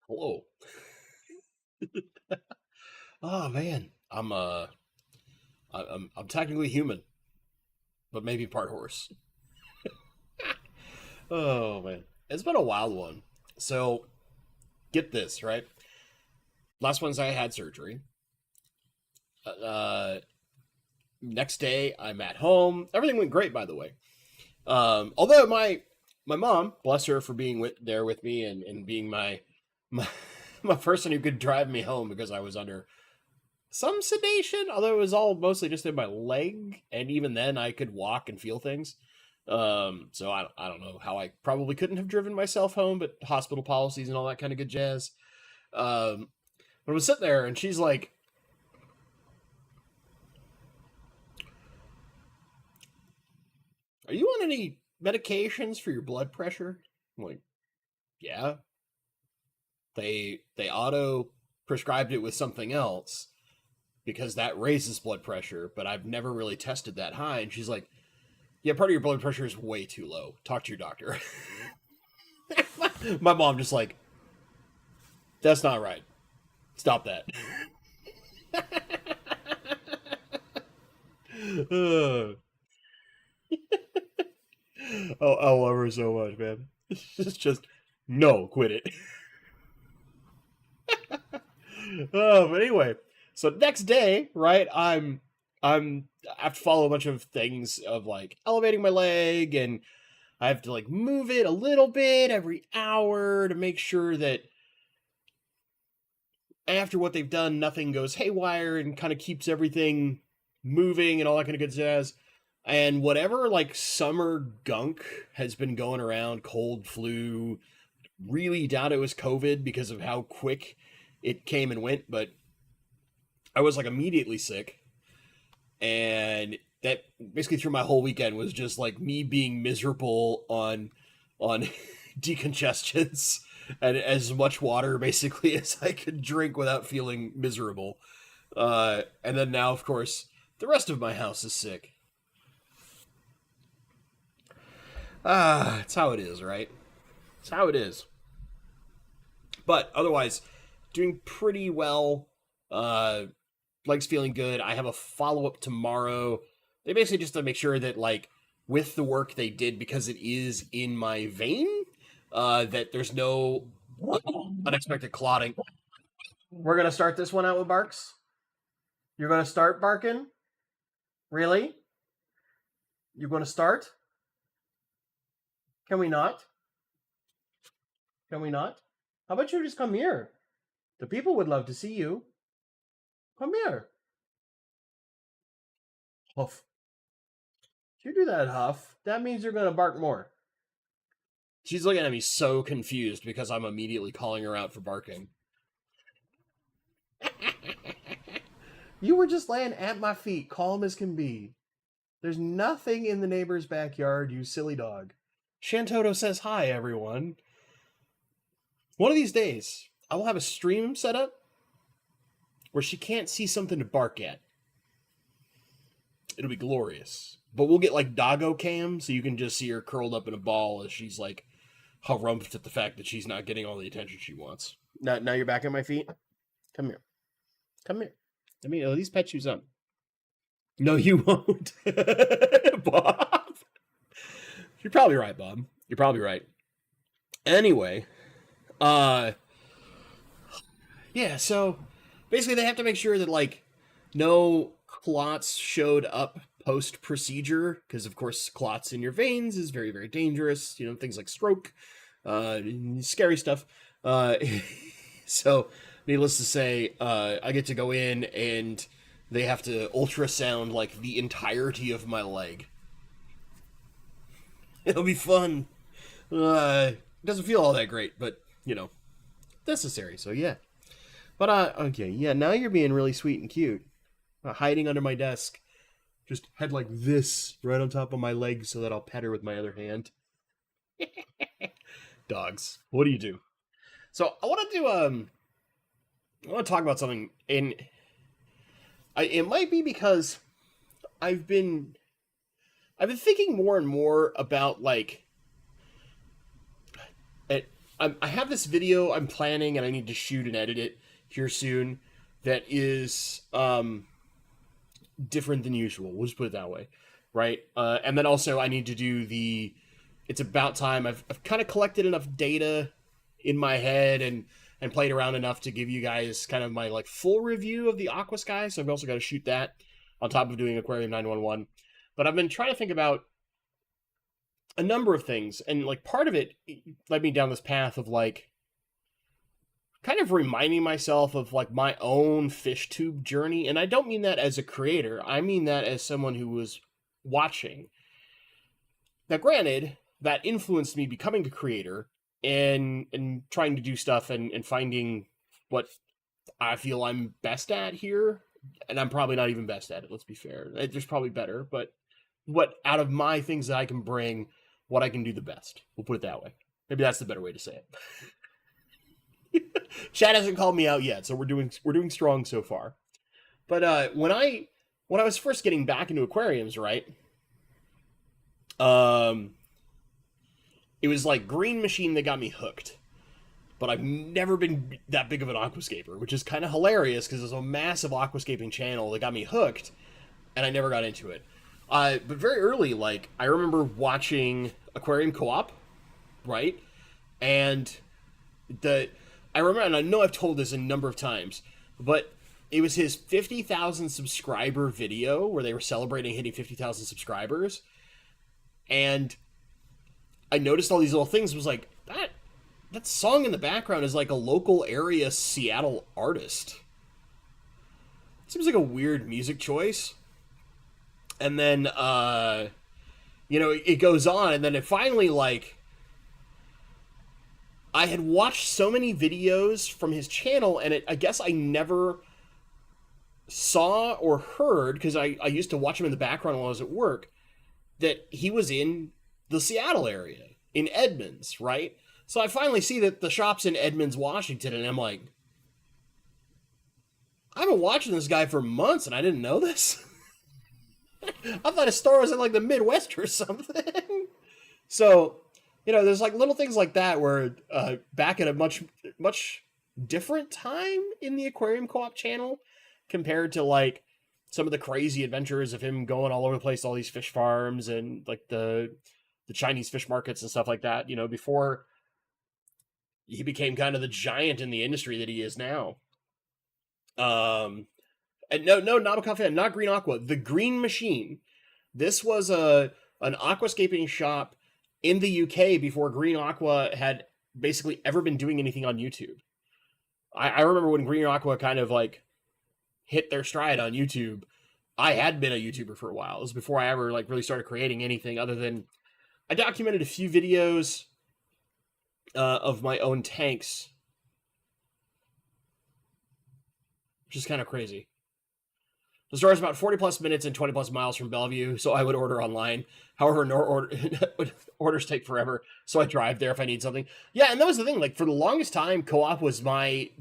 Hello. Oh man, I'm technically human, but maybe part horse. Oh man, it's been a wild one. So get this right. Last Wednesday I had surgery. Uh, Next day I'm at home. Everything went great, by the way. Although my mom, bless her for being there with me and being my my person who could drive me home because I was under some sedation, although it was all mostly just in my leg, and even then I could walk and feel things. So I don't know how I probably couldn't have driven myself home, but hospital policies and all that kind of good jazz. But I was sitting there, and she's like, "Are you on any medications for your blood pressure?" I'm like, "Yeah." They auto prescribed it with something else because that raises blood pressure, but I've never really tested that high. And she's like, "Yeah, part of your blood pressure is way too low. Talk to your doctor." My mom just like, "That's not right. Stop that." Oh, I love her so much, man. It's just no, quit it. But anyway, so next day, right? I have to follow a bunch of things of like elevating my leg, and I have to like move it a little bit every hour to make sure that after what they've done, nothing goes haywire and kind of keeps everything moving and all that kind of good jazz. And whatever like summer gunk has been going around, cold, flu, really doubt it was COVID because of how quick it came and went. But I was like immediately sick, and that basically through my whole weekend was just like me being miserable on decongestants and as much water basically as I could drink without feeling miserable. And then now, of course, the rest of my house is sick. It's how it is, right? It's how it is. But otherwise, doing pretty well. Uh, Legs feeling good. I have a follow up tomorrow. They basically just to make sure that like with the work they did because it is in my vein, that there's no unexpected clotting. We're gonna start this one out with barks. You're gonna start barking. Really? You're gonna start? Can we not? Can we not? How about you just come here? The people would love to see you. Come here. Huff. If you do that, Huff, that means you're gonna bark more. She's looking at me so confused because I'm immediately calling her out for barking. You were just laying at my feet, calm as can be. There's nothing in the neighbor's backyard, you silly dog. Shantoto says hi, everyone. One of these days, I will have a stream set up where she can't see something to bark at. It'll be glorious. But we'll get like doggo cam so you can just see her curled up in a ball as she's like harumphed at the fact that she's not getting all the attention she wants. Now you're back at my feet. Come here. Come here. Let me at least pet you some. No, you won't. Bob. You're probably right, Bob. You're probably right. Anyway, uh yeah, so basically they have to make sure that like no clots showed up post procedure because of course clots in your veins is very very dangerous, things like stroke, uh scary stuff. uh so needless to say, I get to go in and they have to ultrasound like the entirety of my leg. It'll be fun. It doesn't feel all that great, but necessary, so yeah. But okay, yeah, now you're being really sweet and cute, hiding under my desk, just head like this right on top of my leg so that I'll pet her with my other hand. Dogs, what do you do? So I want to do I want to talk about something, and it might be because I've been I've been thinking more and more about like it, I have this video I'm planning, and I need to shoot and edit it here soon. That is different than usual. We'll just put it that way, right? And then also I need to do the. It's about time. I've kind of collected enough data in my head and played around enough to give you guys kind of my like full review of the Aqua Sky. So I've also got to shoot that on top of doing Aquarium 911. But I've been trying to think about a number of things, and like part of it led me down this path of like kind of reminding myself of like my own Fishtube journey. And I don't mean that as a creator. I mean that as someone who was watching. Now, granted, that influenced me becoming a creator and trying to do stuff and finding what I feel I'm best at here. And I'm probably not even best at it, let's be fair. There's probably better, but what out of my things that I can bring, what I can do the best. We'll put it that way. Maybe that's the better way to say it. Chad hasn't called me out yet, so we're doing strong so far. But when I was first getting back into aquariums, right? It was like Green Machine that got me hooked. But I've never been that big of an aquascaper, which is kind of hilarious because there's a massive aquascaping channel that got me hooked, and I never got into it. But very early, like, I remember watching Aquarium Co-op, right? And I remember, and I know I've told this a number of times, but it was his 50,000 subscriber video where they were celebrating hitting 50,000 subscribers. And I noticed all these little things. Was like, that song in the background is like a local area Seattle artist. Seems like a weird music choice. And then, it goes on, and then it finally, like, I had watched so many videos from his channel, and I guess I never saw or heard, because I used to watch him in the background while I was at work, that he was in the Seattle area, in Edmonds, right? So I finally see that the shop's in Edmonds, Washington, and I'm like, I've been watching this guy for months, and I didn't know this. I thought his store was in, like, the Midwest or something. So, there's, like, little things like that where back at a much, much different time in the Aquarium Co-op channel compared to, like, some of the crazy adventures of him going all over the place to all these fish farms and, like, the Chinese fish markets and stuff like that, before he became kind of the giant in the industry that he is now. And no, Nabokov fan, not Green Aqua, the Green Machine. This was an aquascaping shop in the UK before Green Aqua had basically ever been doing anything on YouTube. I remember when Green Aqua kind of like hit their stride on YouTube. I had been a YouTuber for a while. It was before I ever like really started creating anything other than I documented a few videos of my own tanks, which is kind of crazy. The store is about 40 plus minutes and 20 plus miles from Bellevue, so I would order online. However, orders take forever, so I drive there if I need something. Yeah, and that was the thing. Like, for the longest time, Co-op was my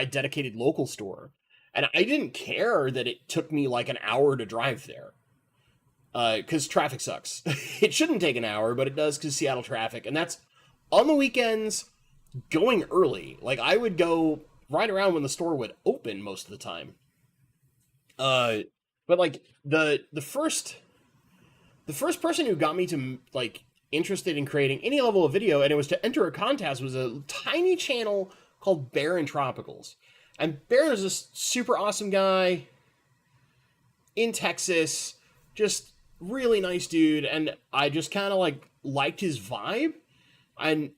dedicated local store. And I didn't care that it took me like an hour to drive there. Because traffic sucks. It shouldn't take an hour, but it does because Seattle traffic. And that's on the weekends, going early. Like, I would go right around when the store would open most of the time. But like the first person who got me to like interested in creating any level of video, and it was to enter a contest, was a tiny channel called Baron Tropicals. And Baron is this super awesome guy in Texas, just really nice dude, and I just kind of like liked his vibe, and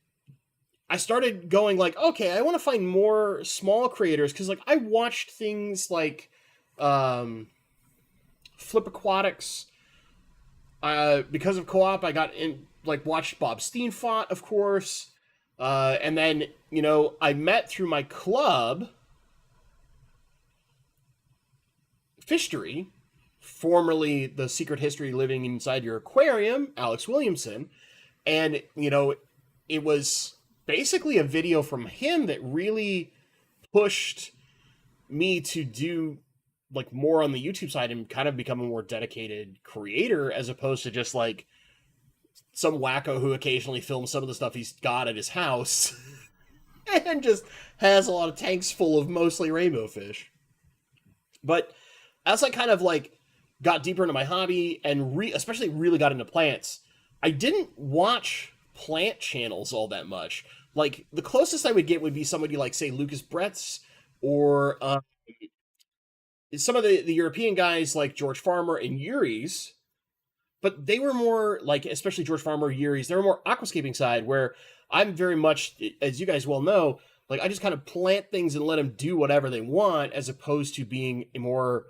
I started going like, okay, I want to find more small creators, because like I watched things like Flip Aquatics. Because of Co-op, I got in, like, watched Bob Steenfott, of course. And then, I met through my club, Fishtuber, formerly The Secret History Living Inside Your Aquarium, Alex Williamson. And, it was basically a video from him that really pushed me to do like more on the YouTube side and kind of become a more dedicated creator, as opposed to just like some wacko who occasionally films some of the stuff he's got at his house and just has a lot of tanks full of mostly rainbow fish. But as I kind of like got deeper into my hobby and especially really got into plants, I didn't watch plant channels all that much. Like the closest I would get would be somebody like say Lucas Bretz or some of the European guys like George Farmer and Yuri's, but they were more like, especially George Farmer, Yuri's, they were more aquascaping side, where I'm very much, as you guys well know, like I just kind of plant things and let them do whatever they want, as opposed to being a more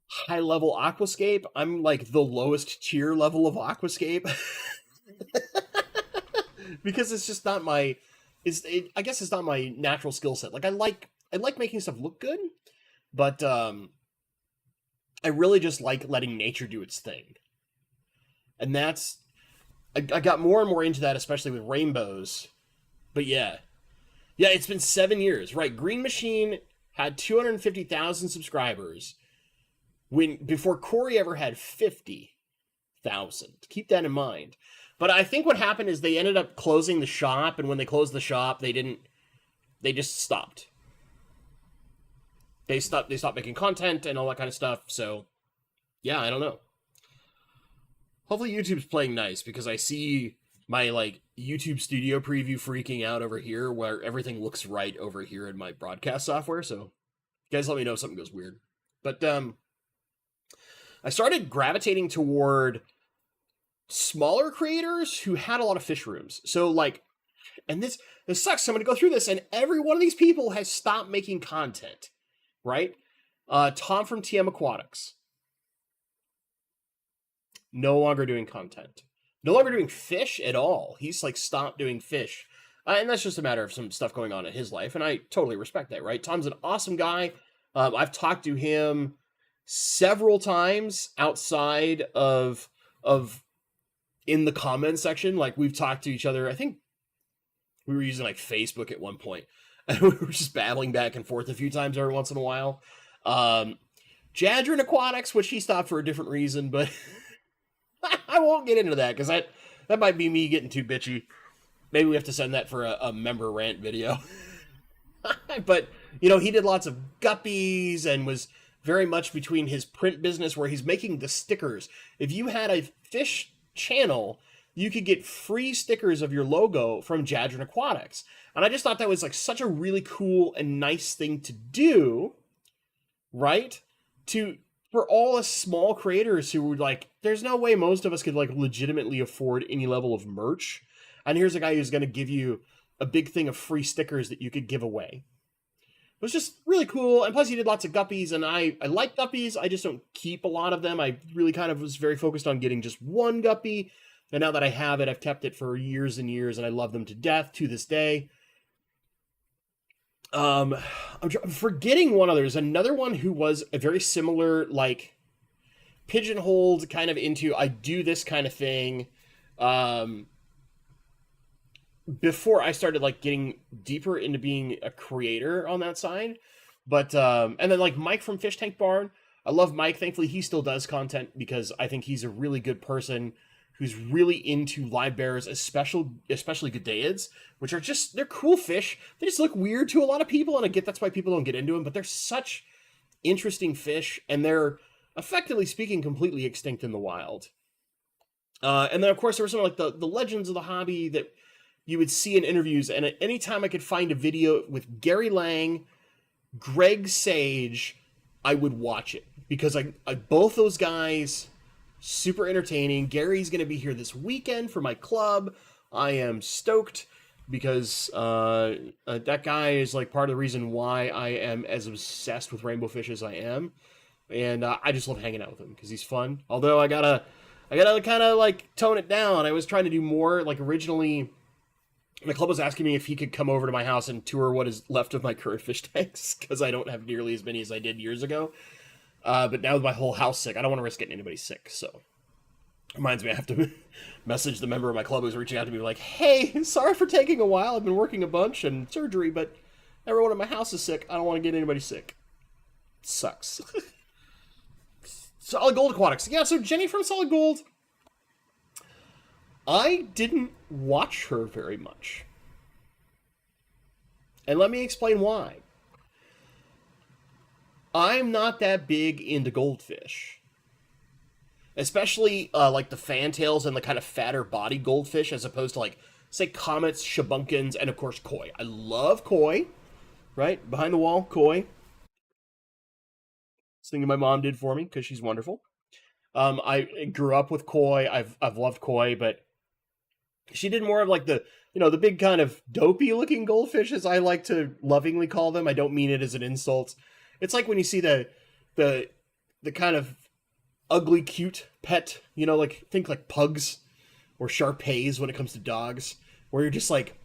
high level aquascape. I'm like the lowest tier level of aquascape because it's just not my, I guess it's not my natural skill set. Like I like making stuff look good, but I really just like letting nature do its thing. And that's, I got more and more into that, especially with rainbows. But yeah. Yeah, it's been 7 years, right? Green Machine had 250,000 subscribers before Corey ever had 50,000. Keep that in mind. But I think what happened is they ended up closing the shop, and when they closed the shop, they just stopped. They stopped making content and all that kind of stuff. So, yeah, I don't know. Hopefully YouTube's playing nice, because I see my like YouTube studio preview freaking out over here where everything looks right over here in my broadcast software. So you guys let me know if something goes weird. But I started gravitating toward smaller creators who had a lot of fish rooms. So like, and this sucks. So I'm going to go through this, and every one of these people has stopped making content, right? Tom from TM Aquatics, no longer doing content. No longer doing fish at all. He's like stopped doing fish. And that's just a matter of some stuff going on in his life. And I totally respect that, right? Tom's an awesome guy. I've talked to him several times outside of in the comment section. Like we've talked to each other. I think we were using like Facebook at one point. And we were just babbling back and forth a few times every once in a while. Jadron Aquatics, which he stopped for a different reason, but I won't get into that because that might be me getting too bitchy. Maybe we have to send that for a member rant video. But, you know, he did lots of guppies and was very much between his print business where he's making the stickers. If you had a fish channel, you could get free stickers of your logo from Jadron Aquatics. And I just thought that was like such a really cool and nice thing to do, right? For all us small creators who would like, there's no way most of us could like legitimately afford any level of merch. And here's a guy who's going to give you a big thing of free stickers that you could give away. It was just really cool. And plus he did lots of guppies, and I like guppies. I just don't keep a lot of them. I really kind of was very focused on getting just one guppy. And now that I have it, I've kept it for years and years, and I love them to death to this day. I'm forgetting one other. There's another one who was a very similar, like, pigeonholed kind of into, I do this kind of thing. Before I started, like, getting deeper into being a creator on that side. But, and then, like, Mike from Fish Tank Barn. I love Mike. Thankfully, he still does content because I think he's a really good person who's really into live bears, especially Godeids, which are just, they're cool fish. They just look weird to a lot of people, and I get that's why people don't get into them, but they're such interesting fish, and they're, effectively speaking, completely extinct in the wild. And then, of course, there were some like the legends of the hobby that you would see in interviews, and at any time I could find a video with Gary Lang, Greg Sage, I would watch it, because I both those guys, super entertaining. Gary's going to be here this weekend for my club. I am stoked because that guy is like part of the reason why I am as obsessed with rainbow fish as I am. And I just love hanging out with him because he's fun. Although I gotta kind of like tone it down. I was trying to do more. Like originally, my club was asking me if he could come over to my house and tour what is left of my current fish tanks, because I don't have nearly as many as I did years ago. But now with my whole house sick, I don't want to risk getting anybody sick, so reminds me I have to message the member of my club who's reaching out to me like, hey, sorry for taking a while. I've been working a bunch and surgery, but everyone in my house is sick. I don't want to get anybody sick. It sucks. Solid Gold Aquatics. Yeah, so Jenny from Solid Gold, I didn't watch her very much. And let me explain why. I'm not that big into goldfish, especially like the fantails and the kind of fatter body goldfish, as opposed to like say comets, shabunkins, and of course koi. I love koi, right behind the wall, koi. It's thing my mom did for me because she's wonderful. I grew up with koi. I've loved koi, but she did more of like the big kind of dopey looking goldfish, as I like to lovingly call them. I don't mean it as an insult. It's like when you see the the kind of ugly cute pet, like think like pugs or Shar-Peis when it comes to dogs, where you're just like,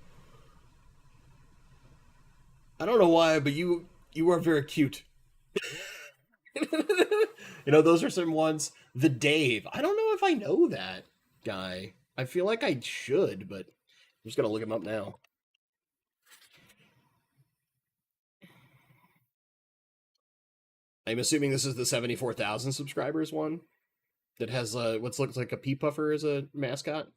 I don't know why, but you are very cute. Those are some ones. The Dave. I don't know if I know that guy. I feel like I should, but I'm just gonna look him up now. I'm assuming this is the 74,000 subscribers one that has what looks like a pea puffer as a mascot.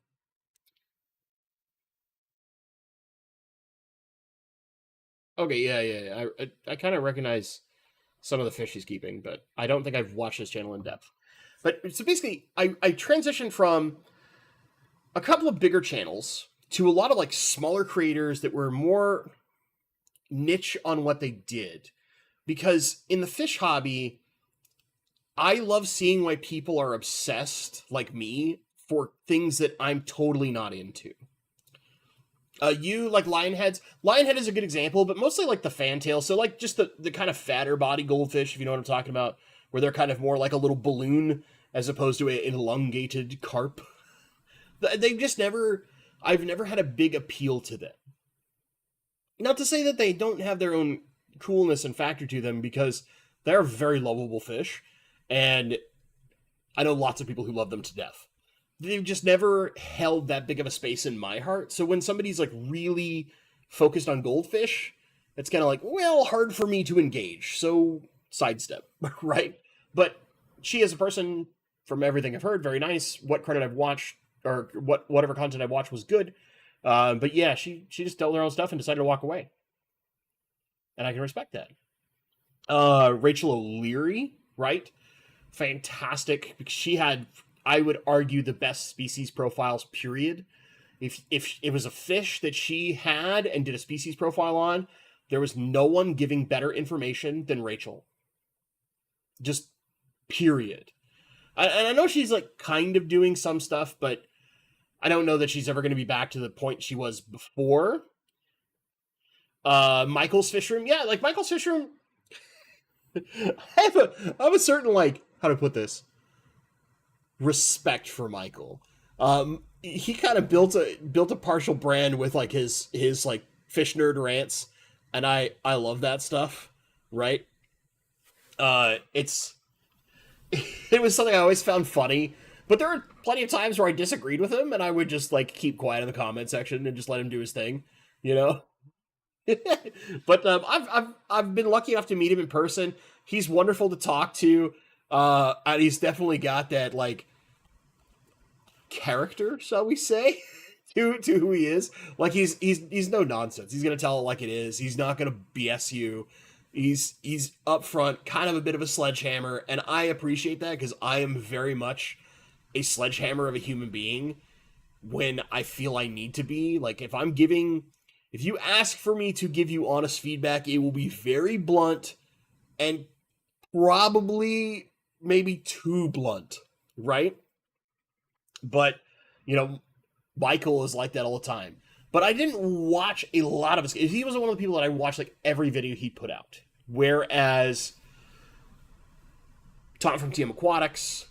Okay, yeah. I kind of recognize some of the fish he's keeping, but I don't think I've watched his channel in depth. But so basically, I transitioned from a couple of bigger channels to a lot of like smaller creators that were more niche on what they did. Because in the fish hobby, I love seeing why people are obsessed, like me, for things that I'm totally not into. You like lionheads. Lionhead is a good example, but mostly like the fantail. So like just the kind of fatter body goldfish, if you know what I'm talking about, where they're kind of more like a little balloon as opposed to an elongated carp. They've just never. I've never had a big appeal to them. Not to say that they don't have their own coolness and factor to them, because they're very lovable fish, and I know lots of people who love them to death. They've just never held that big of a space in my heart. So when somebody's like really focused on goldfish, it's kind of like, well, hard for me to engage. So sidestep, right? But she, as a person, from everything I've heard, very nice. What credit I've watched, or whatever content I've watched was good. But yeah, she just dealt her own stuff and decided to walk away, and I can respect that. Rachel O'Leary, right? Fantastic. She had, I would argue, the best species profiles, period. If it was a fish that she had and did a species profile on, there was no one giving better information than Rachel. Just period. And I know she's like kind of doing some stuff, but I don't know that she's ever going to be back to the point she was before. Michael's Fish Room, yeah, like Michael's Fish Room. I have a certain, like, how to put this, respect for Michael. He kind of built a partial brand with like his like fish nerd rants, and I love that stuff. Right? It's it was something I always found funny, but there are plenty of times where I disagreed with him, and I would just like keep quiet in the comment section and just let him do his thing. You know. But I've been lucky enough to meet him in person. He's wonderful to talk to, and he's definitely got that like character, shall we say, to who he is. Like he's no nonsense. He's gonna tell it like it is. He's not gonna BS you. He's upfront, kind of a bit of a sledgehammer, and I appreciate that because I am very much a sledgehammer of a human being when I feel I need to be. Like if you ask for me to give you honest feedback, it will be very blunt and probably maybe too blunt, right? But, Michael is like that all the time. But I didn't watch a lot of his. He was one of the people that I watched like every video he put out. Whereas Tom from TM Aquatics,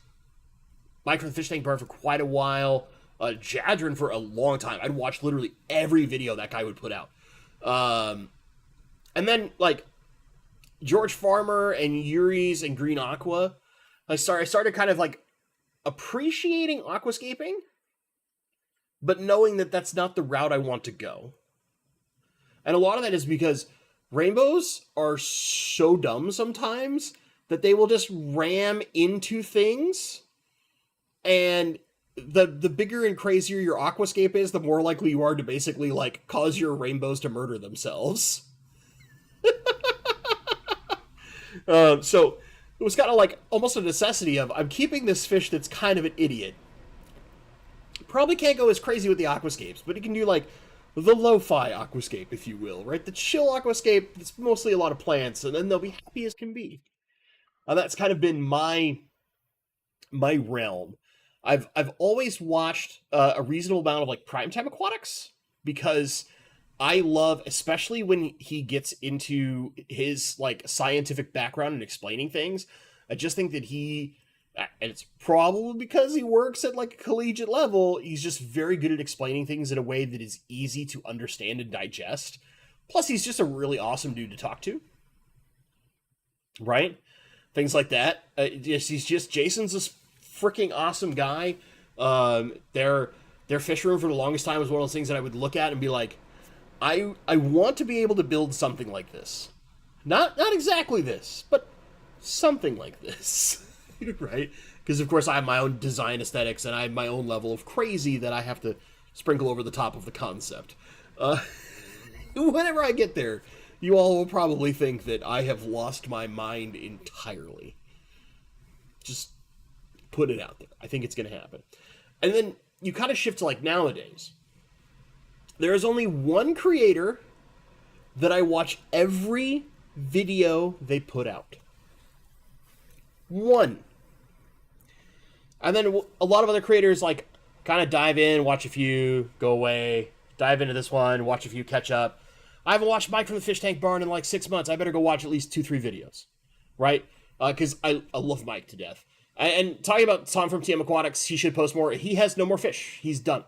Mike from the Fish Tank Bar for quite a while, Jadrin for a long time. I'd watch literally every video that guy would put out. And then like George Farmer and Yuri's and Green Aqua, I started kind of like appreciating aquascaping, but knowing that that's not the route I want to go. And a lot of that is because rainbows are so dumb sometimes that they will just ram into things, and the bigger and crazier your aquascape is, the more likely you are to basically like cause your rainbows to murder themselves. So it was kind of like almost a necessity of I'm keeping this fish that's kind of an idiot. Probably can't go as crazy with the aquascapes, but it can do like the lo-fi aquascape, if you will, right? The chill aquascape, it's mostly a lot of plants, and then they'll be happy as can be. That's kind of been my realm. I've always watched a reasonable amount of like primetime aquatics because I love, especially when he gets into his like scientific background and explaining things. I just think that and it's probably because he works at like a collegiate level, he's just very good at explaining things in a way that is easy to understand and digest. Plus, he's just a really awesome dude to talk to, right? Things like that. Jason's this freaking awesome guy. Their fish room for the longest time was one of those things that I would look at and be like, I want to be able to build something like this. Not exactly this, but something like this. Right? Because of course I have my own design aesthetics and I have my own level of crazy that I have to sprinkle over the top of the concept. Whenever I get there, you all will probably think that I have lost my mind entirely. Just put it out there. I think it's going to happen. And then you kind of shift to like nowadays. There is only one creator that I watch every video they put out. One. And then a lot of other creators like kind of dive in, watch a few, go away, dive into this one, watch a few, catch up. I haven't watched Mike from the Fish Tank Barn in like 6 months. I better go watch at least 2-3 videos, right? Because I love Mike to death. And talking about Tom from TM Aquatics, he should post more. He has no more fish. He's done.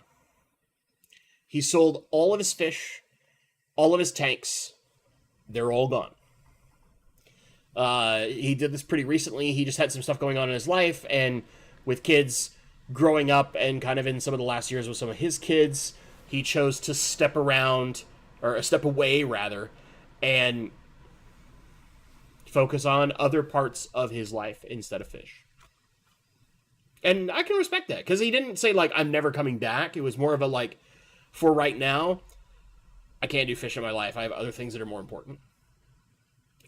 He sold all of his fish, all of his tanks. They're all gone. He did this pretty recently. He just had some stuff going on in his life, and with kids growing up and kind of in some of the last years with some of his kids, he chose to step around, or step away rather, and focus on other parts of his life instead of fish. And I can respect that, because he didn't say, like, I'm never coming back. It was more of a, like, for right now, I can't do fish in my life. I have other things that are more important.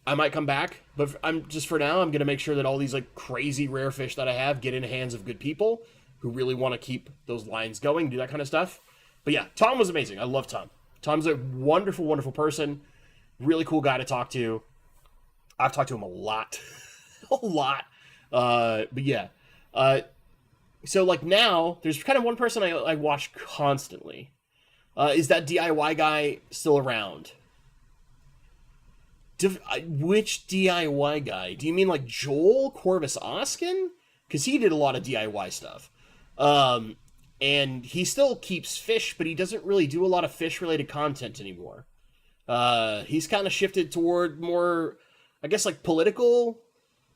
I might come back, but for now, I'm going to make sure that all these like crazy rare fish that I have get in the hands of good people who really want to keep those lines going, do that kind of stuff. But yeah, Tom was amazing. I love Tom. Tom's a wonderful, wonderful person. Really cool guy to talk to. I've talked to him a lot. A lot. But yeah. So like now, there's kind of one person I watch constantly. Is that DIY guy still around? Which DIY guy? Do you mean like Joel Corvus Oskin? Because he did a lot of DIY stuff. And he still keeps fish, but he doesn't really do a lot of fish-related content anymore. He's kind of shifted toward more, I guess, like political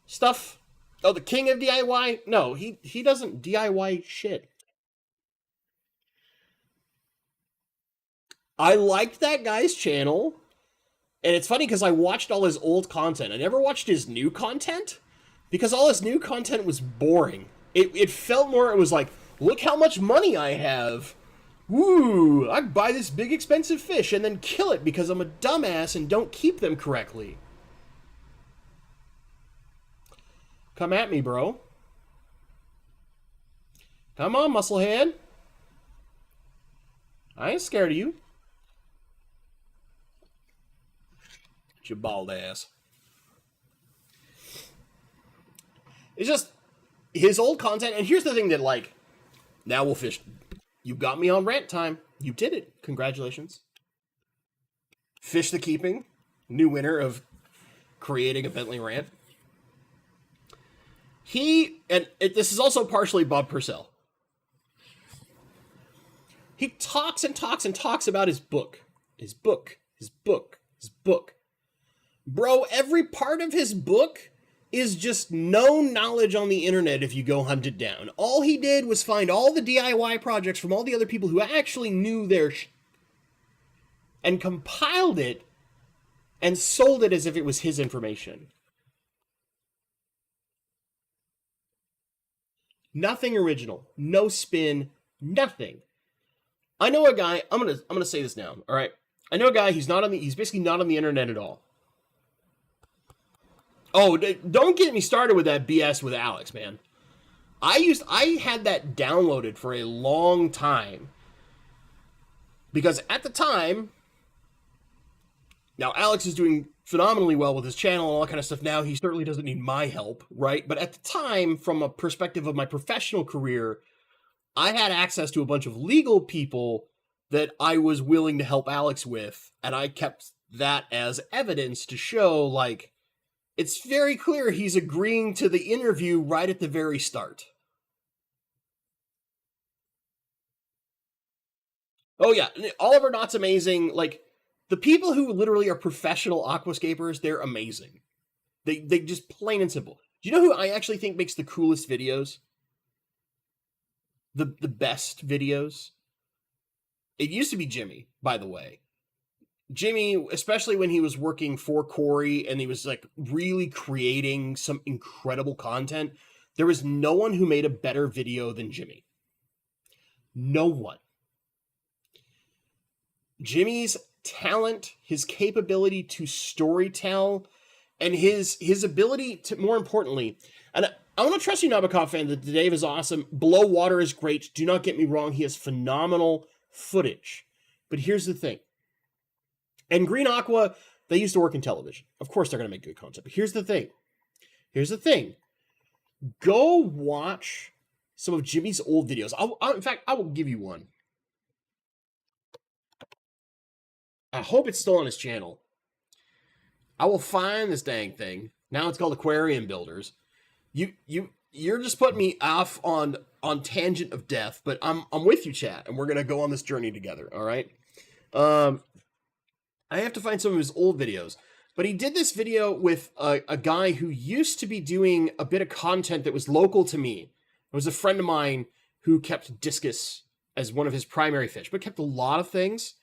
stuff. Oh, the king of DIY? No, he doesn't DIY shit. I liked that guy's channel. And it's funny because I watched all his old content. I never watched his new content because all his new content was boring. It felt more, it was like, look how much money I have. Woo, I buy this big expensive fish and then kill it because I'm a dumbass and don't keep them correctly. Come at me, bro. Come on, musclehead. I ain't scared of you. Your bald ass. It's just his old content, and here's the thing that, like, now we'll fish. You got me on rant time. You did it. Congratulations. Fish the Keeping, new winner of creating a Bentley rant. This is also partially Bob Purcell. He talks and talks and talks about his book. His book. His book. His book. Bro, every part of his book is just known knowledge on the internet if you go hunt it down. All he did was find all the DIY projects from all the other people who actually knew their and compiled it and sold it as if it was his information. Nothing original. No spin. Nothing. I know a guy, I'm gonna say this now, alright? I know a guy, he's basically not on the internet at all. Oh, don't get me started with that BS with Alex, man. I had that downloaded for a long time because at the time, now Alex is doing phenomenally well with his channel and all that kind of stuff. Now he certainly doesn't need my help, right? But at the time, from a perspective of my professional career, I had access to a bunch of legal people that I was willing to help Alex with, and I kept that as evidence to show, like, it's very clear he's agreeing to the interview right at the very start. Oh yeah, Oliver Knott's amazing. Like, the people who literally are professional aquascapers, they're amazing. They just plain and simple. Do you know who I actually think makes the coolest videos? The best videos? It used to be Jimmy, by the way. Jimmy, especially when he was working for Corey and he was like really creating some incredible content, there was no one who made a better video than Jimmy. No one. Jimmy's talent, his capability to storytell, and his ability to, more importantly, and I want to trust you, Nabokov fan, that Dave is awesome. Below Water is great. Do not get me wrong. He has phenomenal footage. But here's the thing. And Green Aqua, they used to work in television. Of course they're going to make good content. But here's the thing. Here's the thing. Go watch some of Jimmy's old videos. In fact, I will give you one. I hope it's still on his channel. I will find this dang thing. Now it's called Aquarium Builders. You're just putting me off on tangent of death, but I'm with you, chat, and we're gonna go on this journey together. All right. I have to find some of his old videos, but he did this video with a guy who used to be doing a bit of content that was local to me. It was a friend of mine who kept discus as one of his primary fish, but kept a lot of things.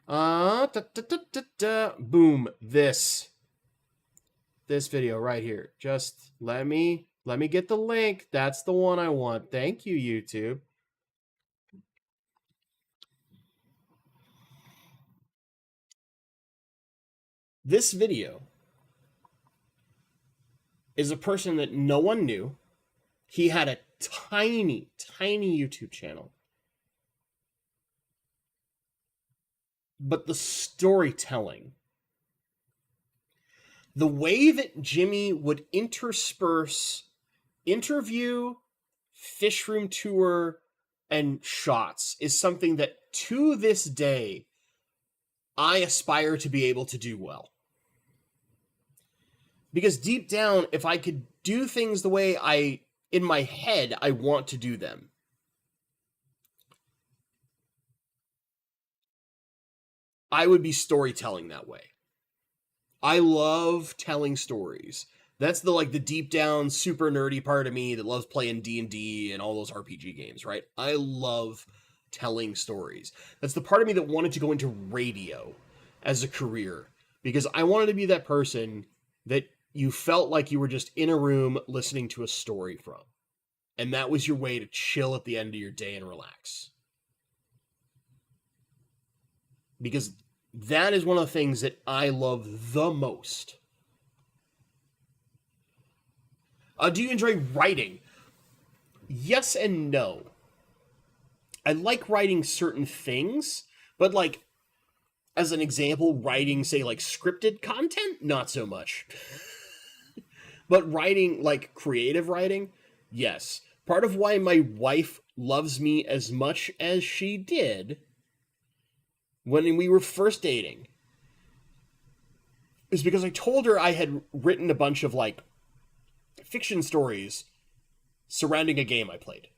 Boom, this video right here. Just let me get the link. That's the one I want. Thank you, YouTube. This video is a person that no one knew. He had a tiny YouTube channel. But the storytelling, the way that Jimmy would intersperse interview, fish room tour, and shots is something that to this day I aspire to be able to do well. Because deep down, if I could do things the way in my head, I want to do them, I would be storytelling that way. I love telling stories. That's the deep down super nerdy part of me that loves playing D&D and all those RPG games, right? I love telling stories. That's the part of me that wanted to go into radio as a career, because I wanted to be that person that you felt like you were just in a room listening to a story from. And that was your way to chill at the end of your day and relax. Because that is one of the things that I love the most. Do you enjoy writing? Yes and no. I like writing certain things, but as an example, writing, say, scripted content, not so much. But writing, creative writing, yes. Part of why my wife loves me as much as she did when we were first dating is because I told her I had written a bunch of, fiction stories surrounding a game I played.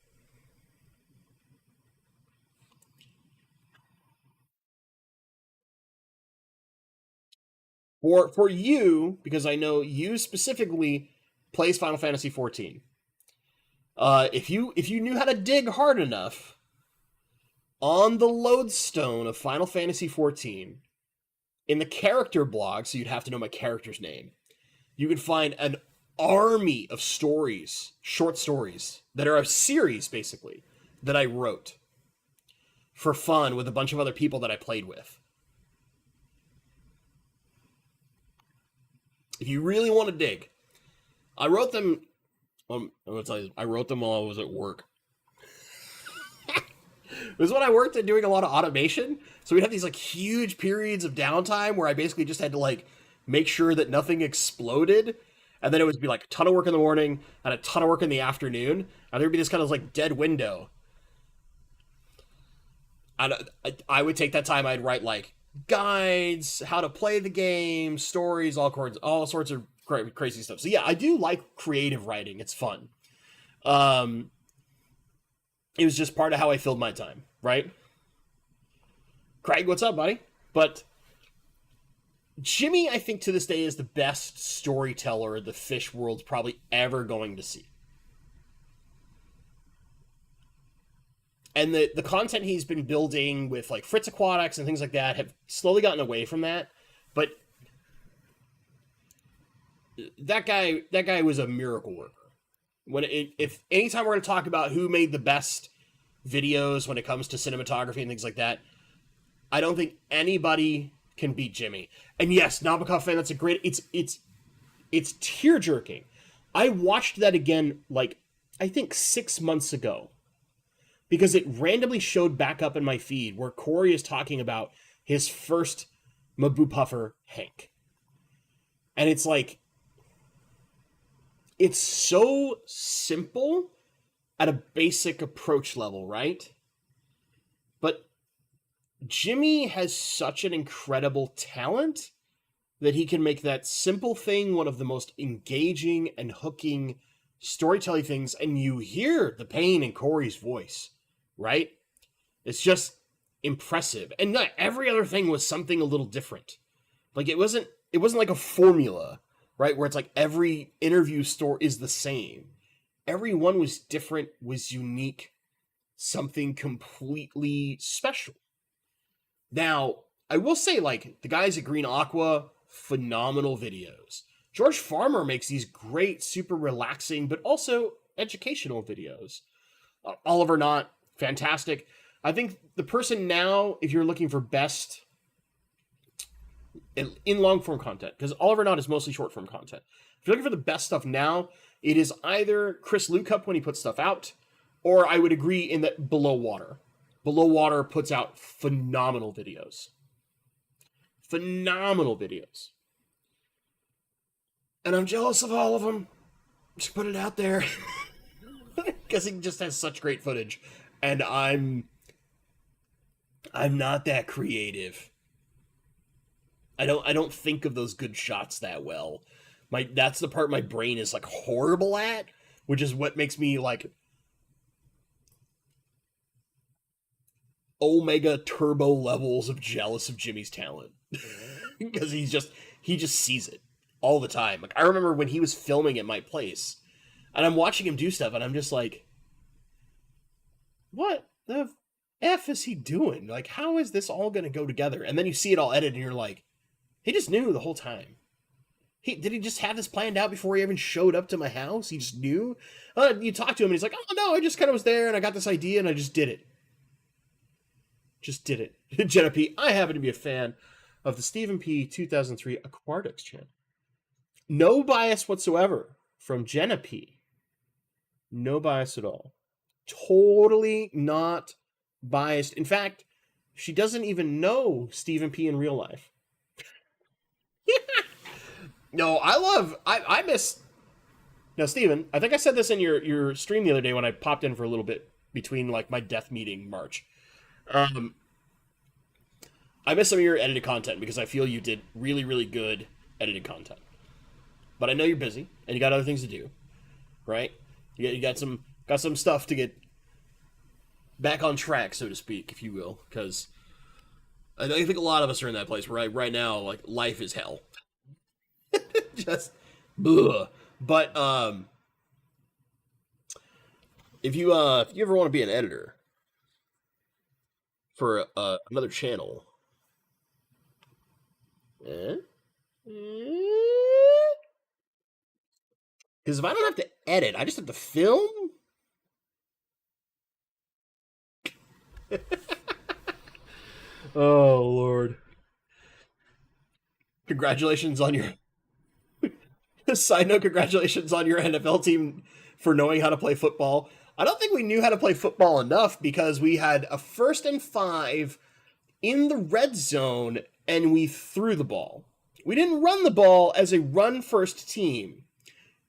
For you, because I know you specifically plays Final Fantasy XIV. If you knew how to dig hard enough, on the lodestone of Final Fantasy XIV, in the character blog, so you'd have to know my character's name, you could find an army of stories, short stories, that are a series, basically, that I wrote for fun with a bunch of other people that I played with. If you really want to dig. I wrote them. I'm gonna tell you, I wrote them while I was at work. It was when I worked at doing a lot of automation. So we'd have these like huge periods of downtime where I basically just had to like make sure that nothing exploded. And then it would be like a ton of work in the morning and a ton of work in the afternoon. And there'd be this kind of like dead window. And I would take that time, I'd write like guides, how to play the game, stories, all sorts of crazy stuff. So yeah, I do like creative writing. It's fun. Um, it was just part of how I filled my time, right? Craig, what's up, buddy? But Jimmy, I think to this day is the best storyteller the fish world's probably ever going to see. And the content he's been building with like Fritz Aquatics and things like that have slowly gotten away from that. But that guy was a miracle worker. If anytime we're going to talk about who made the best videos when it comes to cinematography and things like that, I don't think anybody can beat Jimmy. And yes, Nabokov fan, that's a great. It's tear jerking. I watched that again, like I think 6 months ago, because it randomly showed back up in my feed where Corey is talking about his first Mabu Puffer Hank, and it's like it's so simple at a basic approach level, right? But Jimmy has such an incredible talent that he can make that simple thing one of the most engaging and hooking storytelling things, and you hear the pain in Corey's voice, right? It's just impressive. And not every other thing was something a little different. Like it wasn't like a formula, right? Where it's like every interview story is the same. Every one was different, was unique, something completely special. Now, I will say, like, the guys at Green Aqua, phenomenal videos. George Farmer makes these great, super relaxing, but also educational videos. Oliver Knott, fantastic. I think the person now, if you're looking for best in long form content, because Oliver Knott is mostly short form content. If you're looking for the best stuff now, it is either Chris Lucup when he puts stuff out, or I would agree in that Below Water. Below Water puts out phenomenal videos. Phenomenal videos. And I'm jealous of all of them. Just put it out there. Because he just has such great footage. And I'm not that creative. I don't think of those good shots that well. That's the part my brain is like horrible at, which is what makes me like omega turbo levels of jealous of Jimmy's talent. Because he just sees it all the time. Like I remember when he was filming at my place and I'm watching him do stuff and I'm just like, what the F is he doing? Like, how is this all going to go together? And then you see it all edited and you're like, he just knew the whole time. Did he just have this planned out before he even showed up to my house? He just knew? You talk to him and he's like, oh no, I just kind of was there and I got this idea and I just did it. Just did it. Jenna P, I happen to be a fan of the Stephen P 2003 Aquatics channel. No bias whatsoever from Jenna P. No bias at all. Totally not biased. In fact, she doesn't even know Stephen P in real life. No, I miss. Now, Steven, I think I said this in your stream the other day when I popped in for a little bit between like my death meeting March. I miss some of your edited content because I feel you did really, really good edited content. But I know you're busy and you got other things to do, right? You got some stuff to get back on track, so to speak, if you will, because I think a lot of us are in that place where right now, like life is hell. Just, ugh. But if you ever want to be an editor for another channel, because if I don't have to edit, I just have to film. Oh Lord! Congratulations on your Side note, congratulations on your NFL team for knowing how to play football. I don't think we knew how to play football enough because we had a 1st and 5 in the red zone and we threw the ball. We didn't run the ball as a run first team.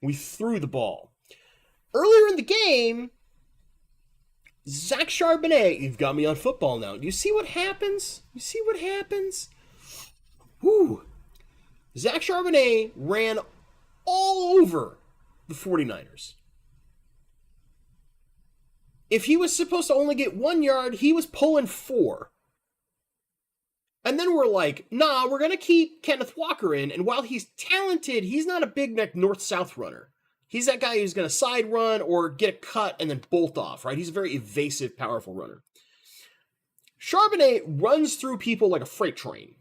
We threw the ball. Earlier in the game, Zach Charbonnet, you've got me on football now. Do you see what happens? You see what happens? Whew. Zach Charbonnet ran all over the 49ers. If he was supposed to only get 1 yard, he was pulling 4. And then we're like, nah, we're going to keep Kenneth Walker in. And while he's talented, he's not a big neck north-south runner. He's that guy who's going to side run or get a cut and then bolt off, right? He's a very evasive, powerful runner. Charbonnet runs through people like a freight train.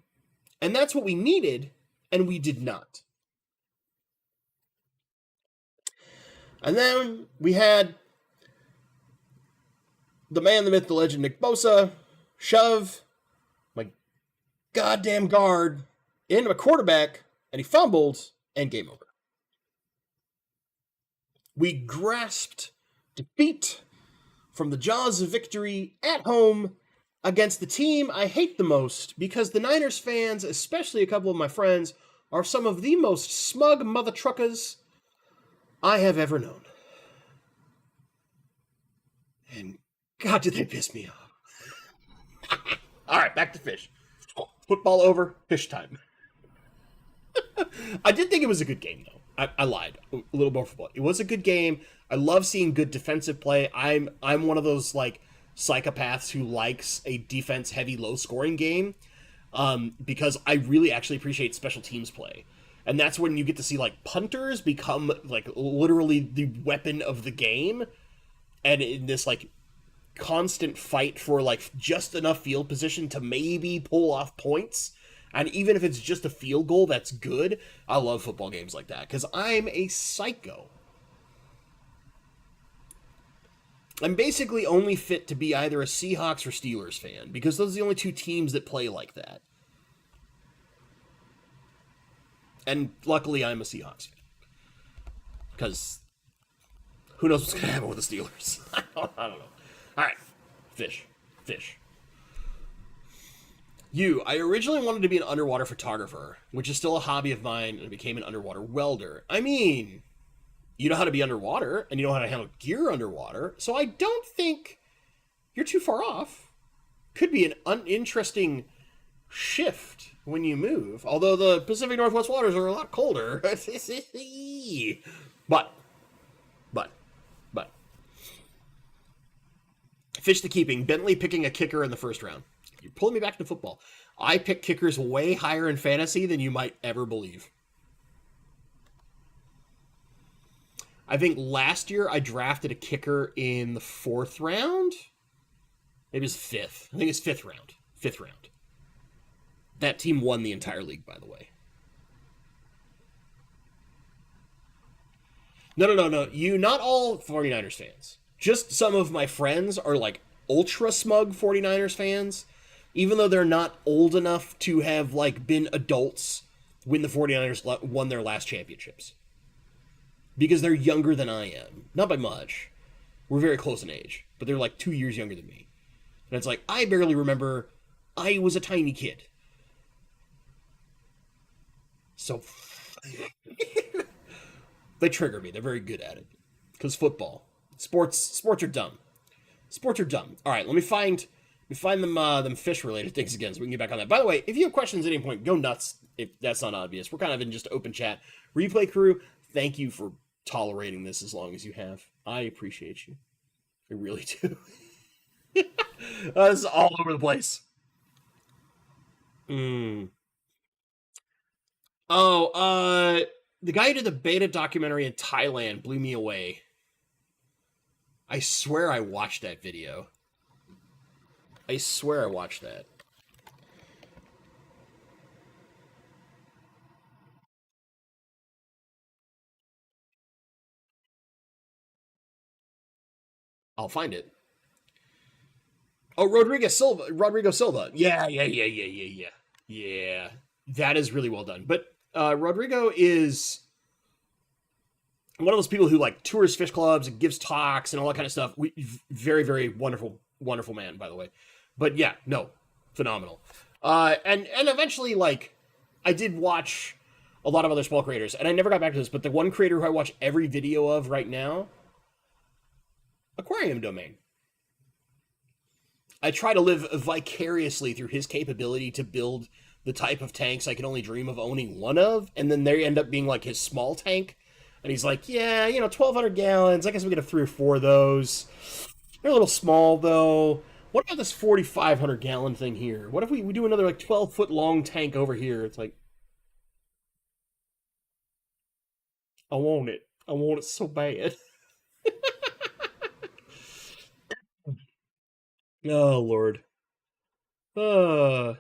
And that's what we needed, and we did not. And then we had the man, the myth, the legend, Nick Bosa, shove my goddamn guard into a quarterback, and he fumbled, and game over. We grasped defeat from the jaws of victory at home against the team I hate the most because the Niners fans, especially a couple of my friends, are some of the most smug mother truckers I have ever known. And God, did they piss me off. All right, back to fish. Football over, fish time. I did think it was a good game, though. I lied a little more football. It was a good game. I love seeing good defensive play. I'm one of those like psychopaths who likes a defense heavy, low scoring game because I really actually appreciate special teams play. And that's when you get to see like punters become like literally the weapon of the game. And in this like constant fight for like just enough field position to maybe pull off points. And even if it's just a field goal, that's good. I love football games like that because I'm a psycho. I'm basically only fit to be either a Seahawks or Steelers fan because those are the only two teams that play like that. And luckily, I'm a Seahawks fan because who knows what's going to happen with the Steelers? I don't know. All right, fish. I originally wanted to be an underwater photographer, which is still a hobby of mine, and I became an underwater welder. I mean, you know how to be underwater, and you know how to handle gear underwater, so I don't think you're too far off. Could be an uninteresting shift when you move, although the Pacific Northwest waters are a lot colder. But. Fish to keeping. Bentley picking a kicker in the first round. You're pulling me back to football. I pick kickers way higher in fantasy than you might ever believe. I think last year I drafted a kicker in the 4th round. Maybe it's 5th. I think it's 5th round. 5th round. That team won the entire league, by the way. No. You, not all 49ers fans. Just some of my friends are like ultra smug 49ers fans, even though they're not old enough to have like been adults when the 49ers won their last championships. Because they're younger than I am. Not by much. We're very close in age, but they're like 2 years younger than me. And it's like, I barely remember I was a tiny kid. So they trigger me. They're very good at it. Because football. Sports are dumb. Sports are dumb. All right, let me find them fish-related things again so we can get back on that. By the way, if you have questions at any point, go nuts if that's not obvious. We're kind of in just open chat. Replay crew, thank you for tolerating this as long as you have. I appreciate you. I really do. This is all over the place. Oh, the guy who did the beta documentary in Thailand blew me away. I swear I watched that video. I swear I watched that. I'll find it. Oh, Rodrigo Silva. Yeah. Yeah. That is really well done. But Rodrigo is one of those people who like tours fish clubs and gives talks and all that kind of stuff. Very, very wonderful, wonderful man, by the way. But yeah, no, phenomenal. And eventually, like, I did watch a lot of other small creators, and I never got back to this. But the one creator who I watch every video of right now, Aquarium Domain. I try to live vicariously through his capability to build the type of tanks I can only dream of owning one of, and then they end up being like his small tank. And he's like, yeah, 1,200 gallons. I guess we get a 3 or 4 of those. They're a little small, though. What about this 4,500 gallon thing here? What if we do another like 12-foot long tank over here? It's like, I want it. I want it so bad. Oh, Lord. Uh,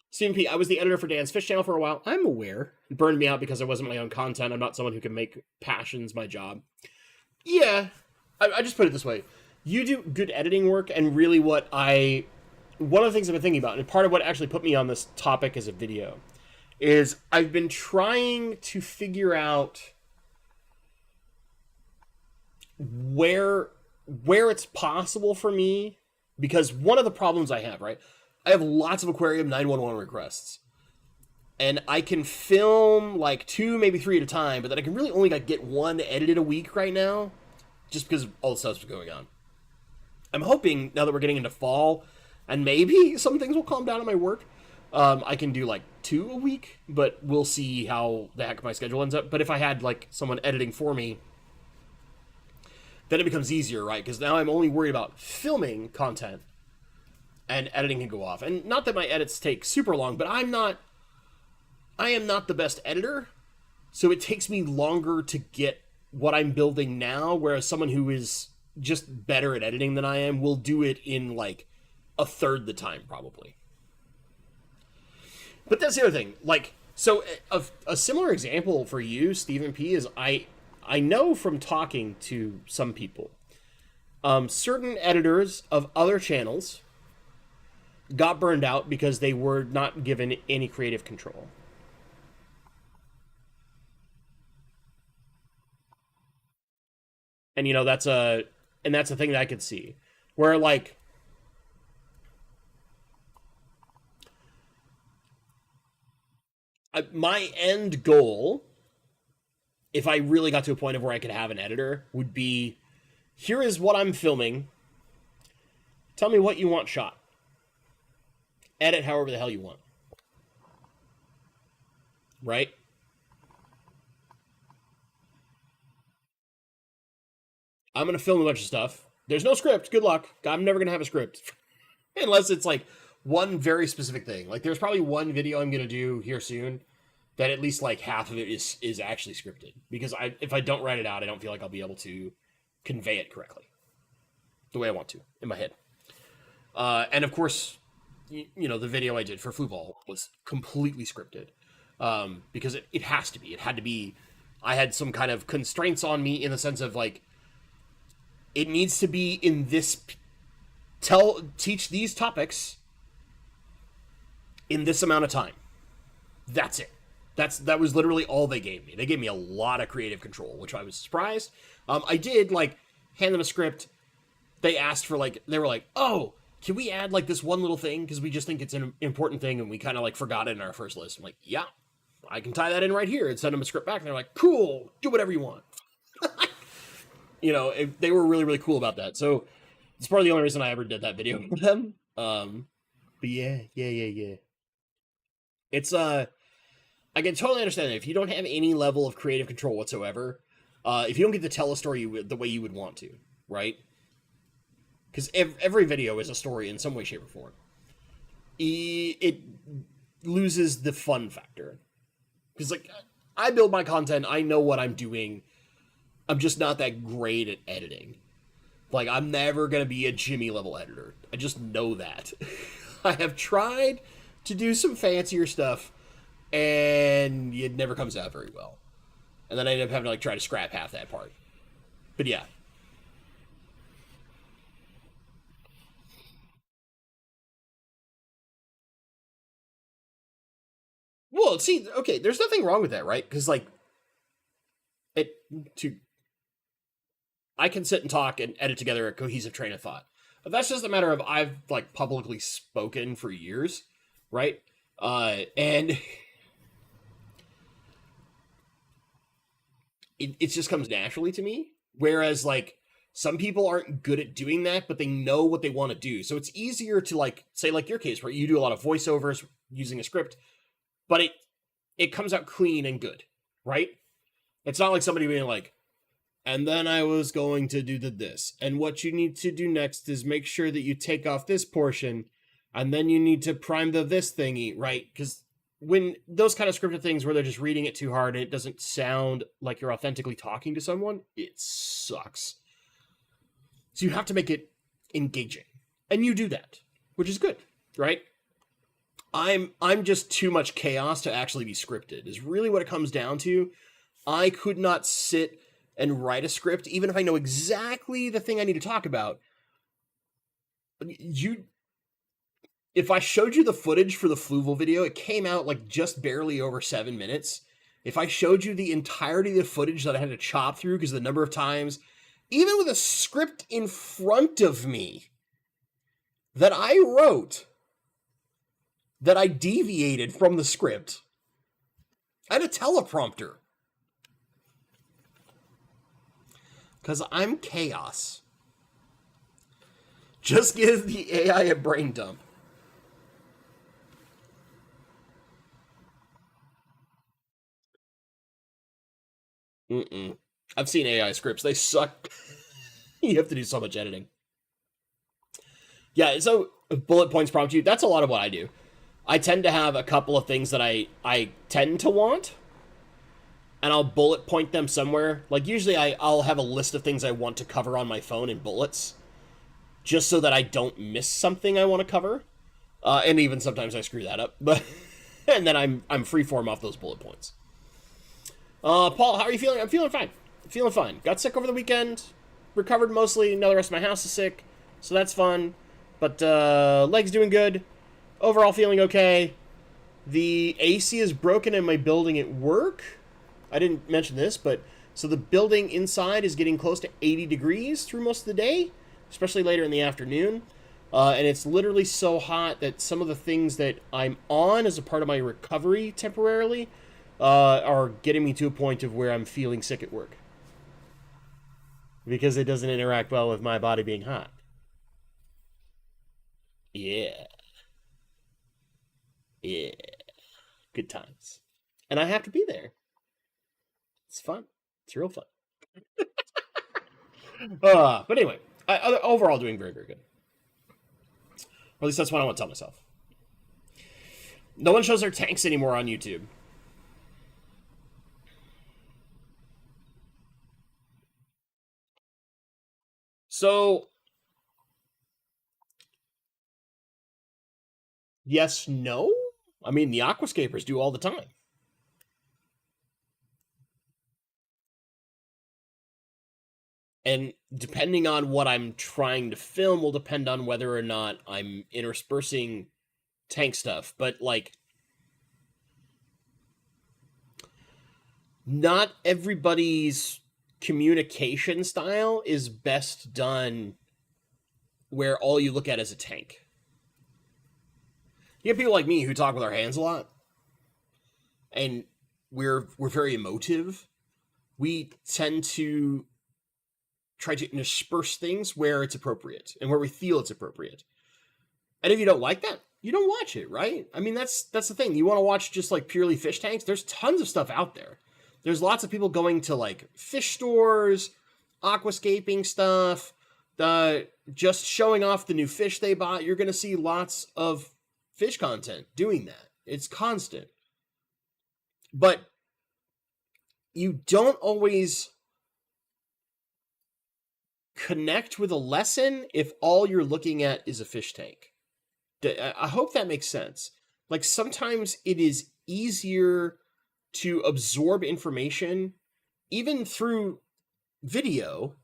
Stephen P., I was the editor for Dan's Fish Channel for a while. I'm aware. It burned me out because I wasn't my own content. I'm not someone who can make passions my job. Yeah. I just put it this way. You do good editing work, and really one of the things I've been thinking about, and part of what actually put me on this topic as a video, is I've been trying to figure out where it's possible for me, because one of the problems I have, right? I have lots of Aquarium 911 requests. And I can film like 2, maybe 3 at a time, but then I can really only like get 1 edited a week right now, just because all the stuff's going on. I'm hoping, now that we're getting into fall, and maybe some things will calm down at my work, I can do like 2 a week, but we'll see how the heck my schedule ends up. But if I had like someone editing for me, then it becomes easier, right? Because now I'm only worried about filming content, and editing can go off. And not that my edits take super long, but I am not the best editor, so it takes me longer to get what I'm building now, whereas someone who is just better at editing than I am will do it in like a third the time, probably. But that's the other thing. Like, so a similar example for you, Stephen P., is I know from talking to some people, certain editors of other channels got burned out because they were not given any creative control. And that's a thing that I could see, where like my end goal, if I really got to a point of where I could have an editor, would be, here is what I'm filming. Tell me what you want shot. Edit however the hell you want. Right? I'm going to film a bunch of stuff. There's no script. Good luck. I'm never going to have a script. Unless it's like one very specific thing. Like there's probably one video I'm going to do here soon that at least like half of it is actually scripted. Because if I don't write it out, I don't feel like I'll be able to convey it correctly. The way I want to, in my head. And of course, the video I did for Flu was completely scripted. Because it has to be. It had to be. I had some kind of constraints on me in the sense of like, it needs to be in this, teach these topics in this amount of time. That's it. That was literally all they gave me. They gave me a lot of creative control, which I was surprised. I did like hand them a script. They asked for like, they were like, oh, can we add like this one little thing? Because we just think it's an important thing and we kind of like forgot it in our first list. I'm like, yeah, I can tie that in right here, and send them a script back. And they're like, cool, do whatever you want. They were really, really cool about that. So it's part of the only reason I ever did that video with them. But yeah. It's, I can totally understand that if you don't have any level of creative control whatsoever, if you don't get to tell a story the way you would want to, right? Because every video is a story in some way, shape, or form. It loses the fun factor. Because, like, I build my content, I know what I'm doing. I'm just not that great at editing. Like, I'm never going to be a Jimmy level editor. I just know that. I have tried to do some fancier stuff, and it never comes out very well. And then I end up having to, like, try to scrap half that part. But yeah. Well, see, okay, there's nothing wrong with that, right? Because, like, it to I can sit and talk and edit together a cohesive train of thought. But that's just a matter of I've like publicly spoken for years, right? And it just comes naturally to me. Whereas like some people aren't good at doing that, but they know what they want to do. So it's easier to like say like your case where you do a lot of voiceovers using a script, but it comes out clean and good, right? It's not like somebody being like, and then I was going to do this. And what you need to do next is make sure that you take off this portion, and then you need to prime this thingy, right? Because when those kind of scripted things where they're just reading it too hard and it doesn't sound like you're authentically talking to someone, it sucks. So you have to make it engaging. And you do that, which is good, right? I'm just too much chaos to actually be scripted, is really what it comes down to. I could not sit and write a script, even if I know exactly the thing I need to talk about. If I showed you the footage for the Fluval video, it came out like just barely over 7 minutes. If I showed you the entirety of the footage that I had to chop through because of the number of times, even with a script in front of me that I wrote, that I deviated from the script, I had a teleprompter. Because I'm chaos. Just give the AI a brain dump. I've seen AI scripts. They suck. You have to do so much editing. Yeah, so bullet points prompt you. That's a lot of what I do. I tend to have a couple of things that I tend to want, and I'll bullet point them somewhere. Like, usually I'll have a list of things I want to cover on my phone in bullets, just so that I don't miss something I want to cover. And even sometimes I screw that up. But and then I'm freeform off those bullet points. Paul, how are you feeling? I'm feeling fine. Feeling fine. Got sick over the weekend. Recovered mostly. Now the rest of my house is sick. So that's fun. But legs doing good. Overall feeling okay. The AC is broken in my building at work. I didn't mention this, but so the building inside is getting close to 80 degrees through most of the day, especially later in the afternoon. And it's literally so hot that some of the things that I'm on as a part of my recovery temporarily are getting me to a point of where I'm feeling sick at work. Because it doesn't interact well with my body being hot. Yeah. Yeah. Good times. And I have to be there. It's fun. It's real fun. But anyway, overall doing very, very good. Or at least that's what I want to tell myself. No one shows their tanks anymore on YouTube. So, yes, no. I mean, the aquascapers do all the time. And depending on what I'm trying to film will depend on whether or not I'm interspersing tank stuff. But, like, not everybody's communication style is best done where all you look at is a tank. You have people like me who talk with our hands a lot, and we're very emotive. We tend to try to intersperse things where it's appropriate and where we feel it's appropriate. And if you don't like that, you don't watch it, right? I mean, that's the thing. You want to watch just like purely fish tanks? There's tons of stuff out there. There's lots of people going to like fish stores, aquascaping stuff, just showing off the new fish they bought. You're going to see lots of fish content doing that. It's constant. But you don't always connect with a lesson if all you're looking at is a fish tank. I hope that makes sense. Like, sometimes it is easier to absorb information, even through video,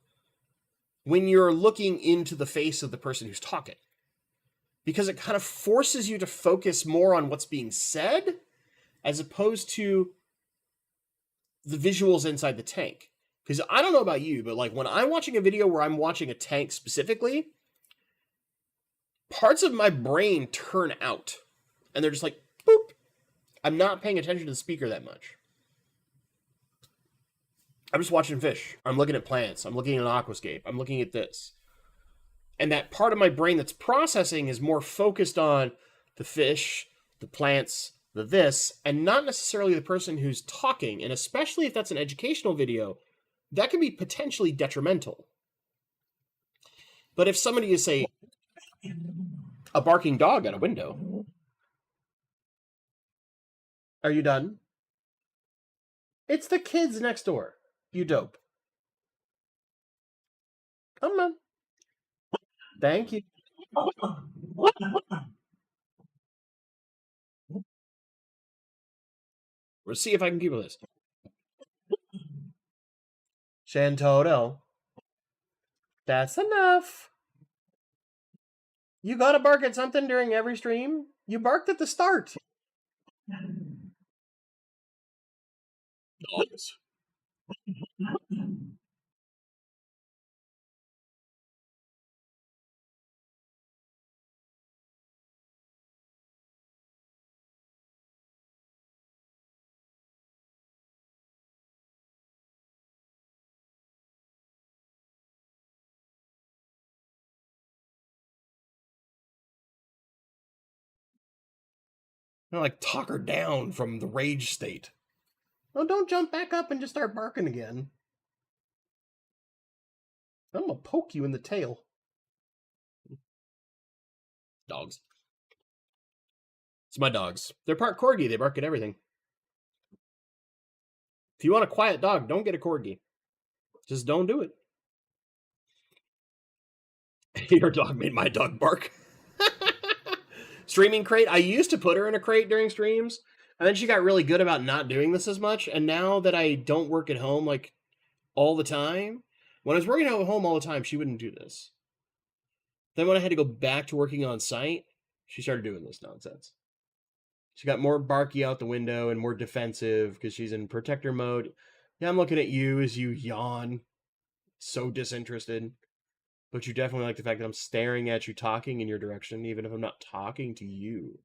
when you're looking into the face of the person who's talking. Because it kind of forces you to focus more on what's being said, as opposed to the visuals inside the tank. Because I don't know about you, but like when I'm watching a video where I'm watching a tank specifically, parts of my brain turn out and they're just like, boop. I'm not paying attention to the speaker that much. I'm just watching fish. I'm looking at plants. I'm looking at an aquascape. I'm looking at this. And that part of my brain that's processing is more focused on the fish, the plants, the this, and not necessarily the person who's talking. And especially if that's an educational video, that can be potentially detrimental. But if somebody is, say, a barking dog at a window, are you done? It's the kids next door. You dope. Come on. Thank you. We'll see if I can keep with this. Shantoto. That's enough. You gotta bark at something during every stream? You barked at the start. Dogs. Like, talk her down from the rage state. Oh, don't jump back up and just start barking again. I'm gonna poke you in the tail. Dogs. It's my dogs. They're part corgi. They bark at everything. If you want a quiet dog, don't get a corgi. Just don't do it. Your dog made my dog bark. Streaming crate. I used to put her in a crate during streams, and then she got really good about not doing this as much. And now that I don't work at home like all the time, when I was working at home all the time, she wouldn't do this. Then when I had to go back to working on site, she started doing this nonsense. She got more barky out the window and more defensive because she's in protector mode. Yeah, I'm looking at you as you yawn. So disinterested. But you definitely like the fact that I'm staring at you talking in your direction, even if I'm not talking to you,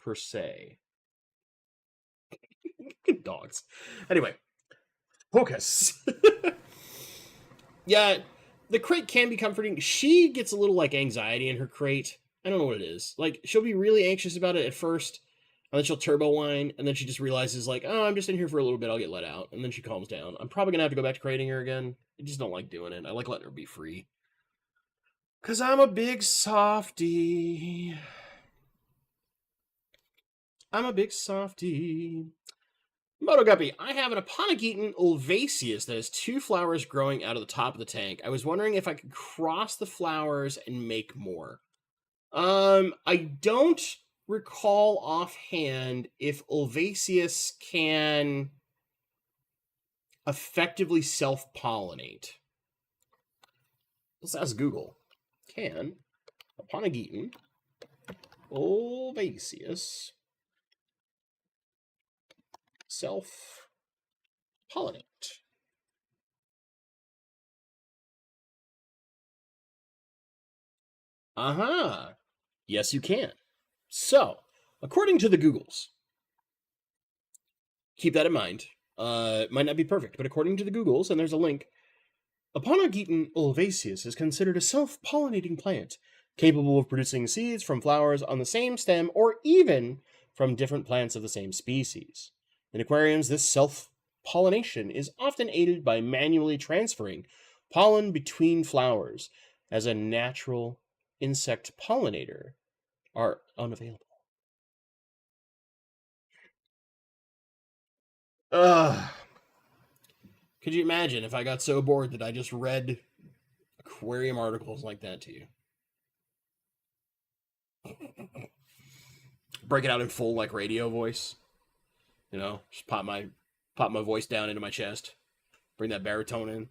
per se. Dogs. Anyway, focus. Yeah, the crate can be comforting. She gets a little like anxiety in her crate. I don't know what it is. Like, she'll be really anxious about it at first, and then she'll turbo whine, and then she just realizes, like, oh, I'm just in here for a little bit, I'll get let out. And then she calms down. I'm probably gonna have to go back to crating her again. I just don't like doing it. I like letting her be free. Because I'm a big softy. I'm a big softy. Motoguppy, I have an Aponogeton ulvaceus that has 2 flowers growing out of the top of the tank. I was wondering if I could cross the flowers and make more. I don't recall offhand if ulvaceus can effectively self-pollinate. Let's ask Google. Can Aponogeton ulvaceus self-pollinate? Uh-huh. Yes, you can. So, according to the Googles, keep that in mind. It might not be perfect, but according to the Googles, and there's a link, Aponogeton ulvaceus is considered a self-pollinating plant, capable of producing seeds from flowers on the same stem or even from different plants of the same species. In aquariums, this self-pollination is often aided by manually transferring pollen between flowers, as a natural insect pollinator are unavailable. Ugh. Could you imagine if I got so bored that I just read aquarium articles like that to you? Break it out in full like radio voice. You know, just pop my voice down into my chest. Bring that baritone in.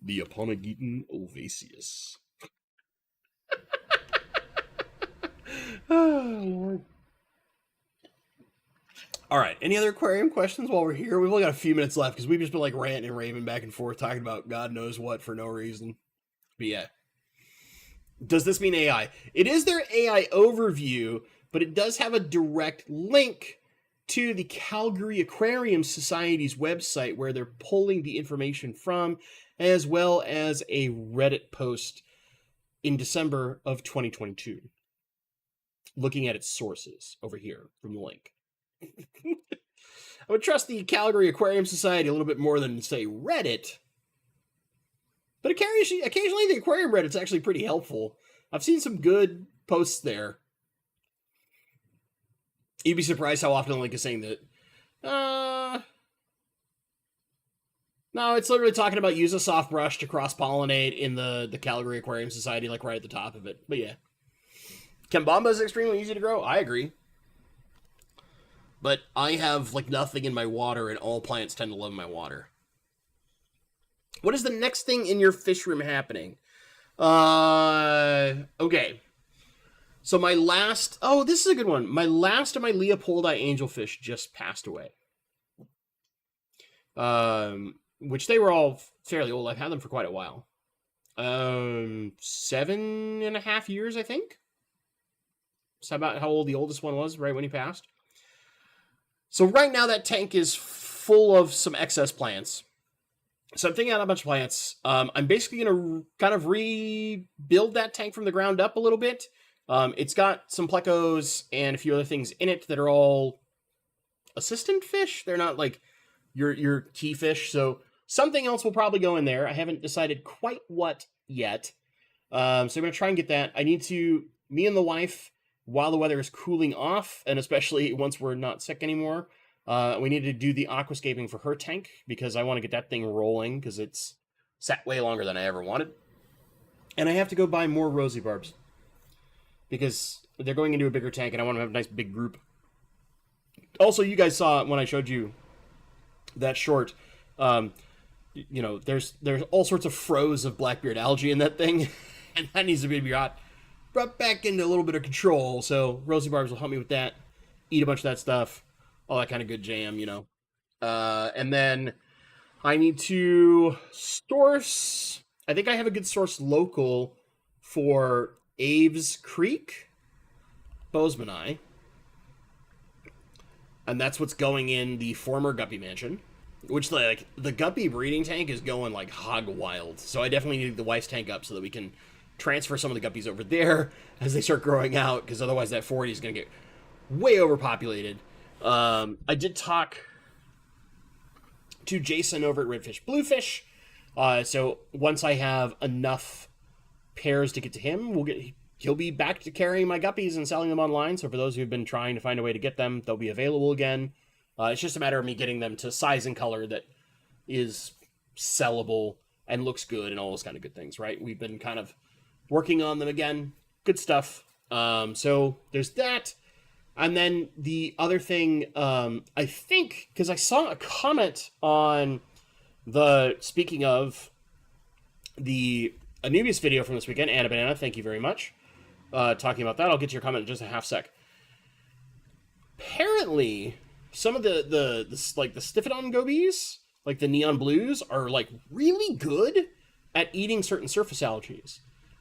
The Aponogeton ulvaceus. Oh, Lord. All right. Any other aquarium questions while we're here? We've only got a few minutes left because we've just been like ranting and raving back and forth talking about God knows what for no reason. But yeah. Does this mean AI? It is their AI overview, but it does have a direct link to the Calgary Aquarium Society's website where they're pulling the information from, as well as a Reddit post in December of 2022. Looking at its sources over here from the link. I would trust the Calgary Aquarium Society a little bit more than, say, Reddit. But occasionally the aquarium Reddit's actually pretty helpful. I've seen some good posts there. You'd be surprised how often the link is saying that, no, it's literally talking about use a soft brush to cross-pollinate in the Calgary Aquarium Society, like right at the top of it. But yeah. Kembamba is extremely easy to grow. I agree. But I have like nothing in my water, and all plants tend to love my water. What is the next thing in your fish room happening? Okay. So my last... Oh, this is a good one. My last of my Leopoldi angelfish just passed away. Which they were all fairly old. I've had them for quite a while. 7.5 years, I think. That's about how old the oldest one was, right when he passed. So right now that tank is full of some excess plants. So I'm thinking out a bunch of plants. I'm basically going to kind of rebuild that tank from the ground up a little bit. It's got some plecos and a few other things in it that are all assistant fish. They're not like your key fish. So something else will probably go in there. I haven't decided quite what yet. So I'm going to try and get that. I need to, me and the wife, while the weather is cooling off, and especially once we're not sick anymore, we need to do the aquascaping for her tank because I want to get that thing rolling because it's sat way longer than I ever wanted. And I have to go buy more rosy barbs because they're going into a bigger tank and I want to have a nice big group. Also, you guys saw when I showed you that short, you know, there's all sorts of froze of blackbeard algae in that thing, and that needs to be brought back into a little bit of control. So rosy barbs will help me with that. Eat a bunch of that stuff. All that kind of good jam, you know. And then I need to source... I think I have a good source local for Aves Creek, Bozeman. And that's what's going in the former Guppy Mansion. Which, like, the Guppy breeding tank is going, like, hog wild. So I definitely need the wife's tank up so that we can transfer some of the guppies over there as they start growing out, because otherwise that 40 is going to get way overpopulated. I did talk to Jason over at Redfish Bluefish. So once I have enough pairs to get to him, he'll be back to carrying my guppies and selling them online. So for those who've been trying to find a way to get them, they'll be available again. It's just a matter of me getting them to size and color that is sellable and looks good and all those kind of good things, right? We've been kind of working on them again. Good stuff. So there's that. And then the other thing, I think, because I saw a comment on speaking of the Anubius video from this weekend, Anna Banana, thank you very much, talking about that. I'll get to your comment in just a half sec. Apparently, some of the like the Stiphodon gobies, like the neon blues, are like really good at eating certain surface algae.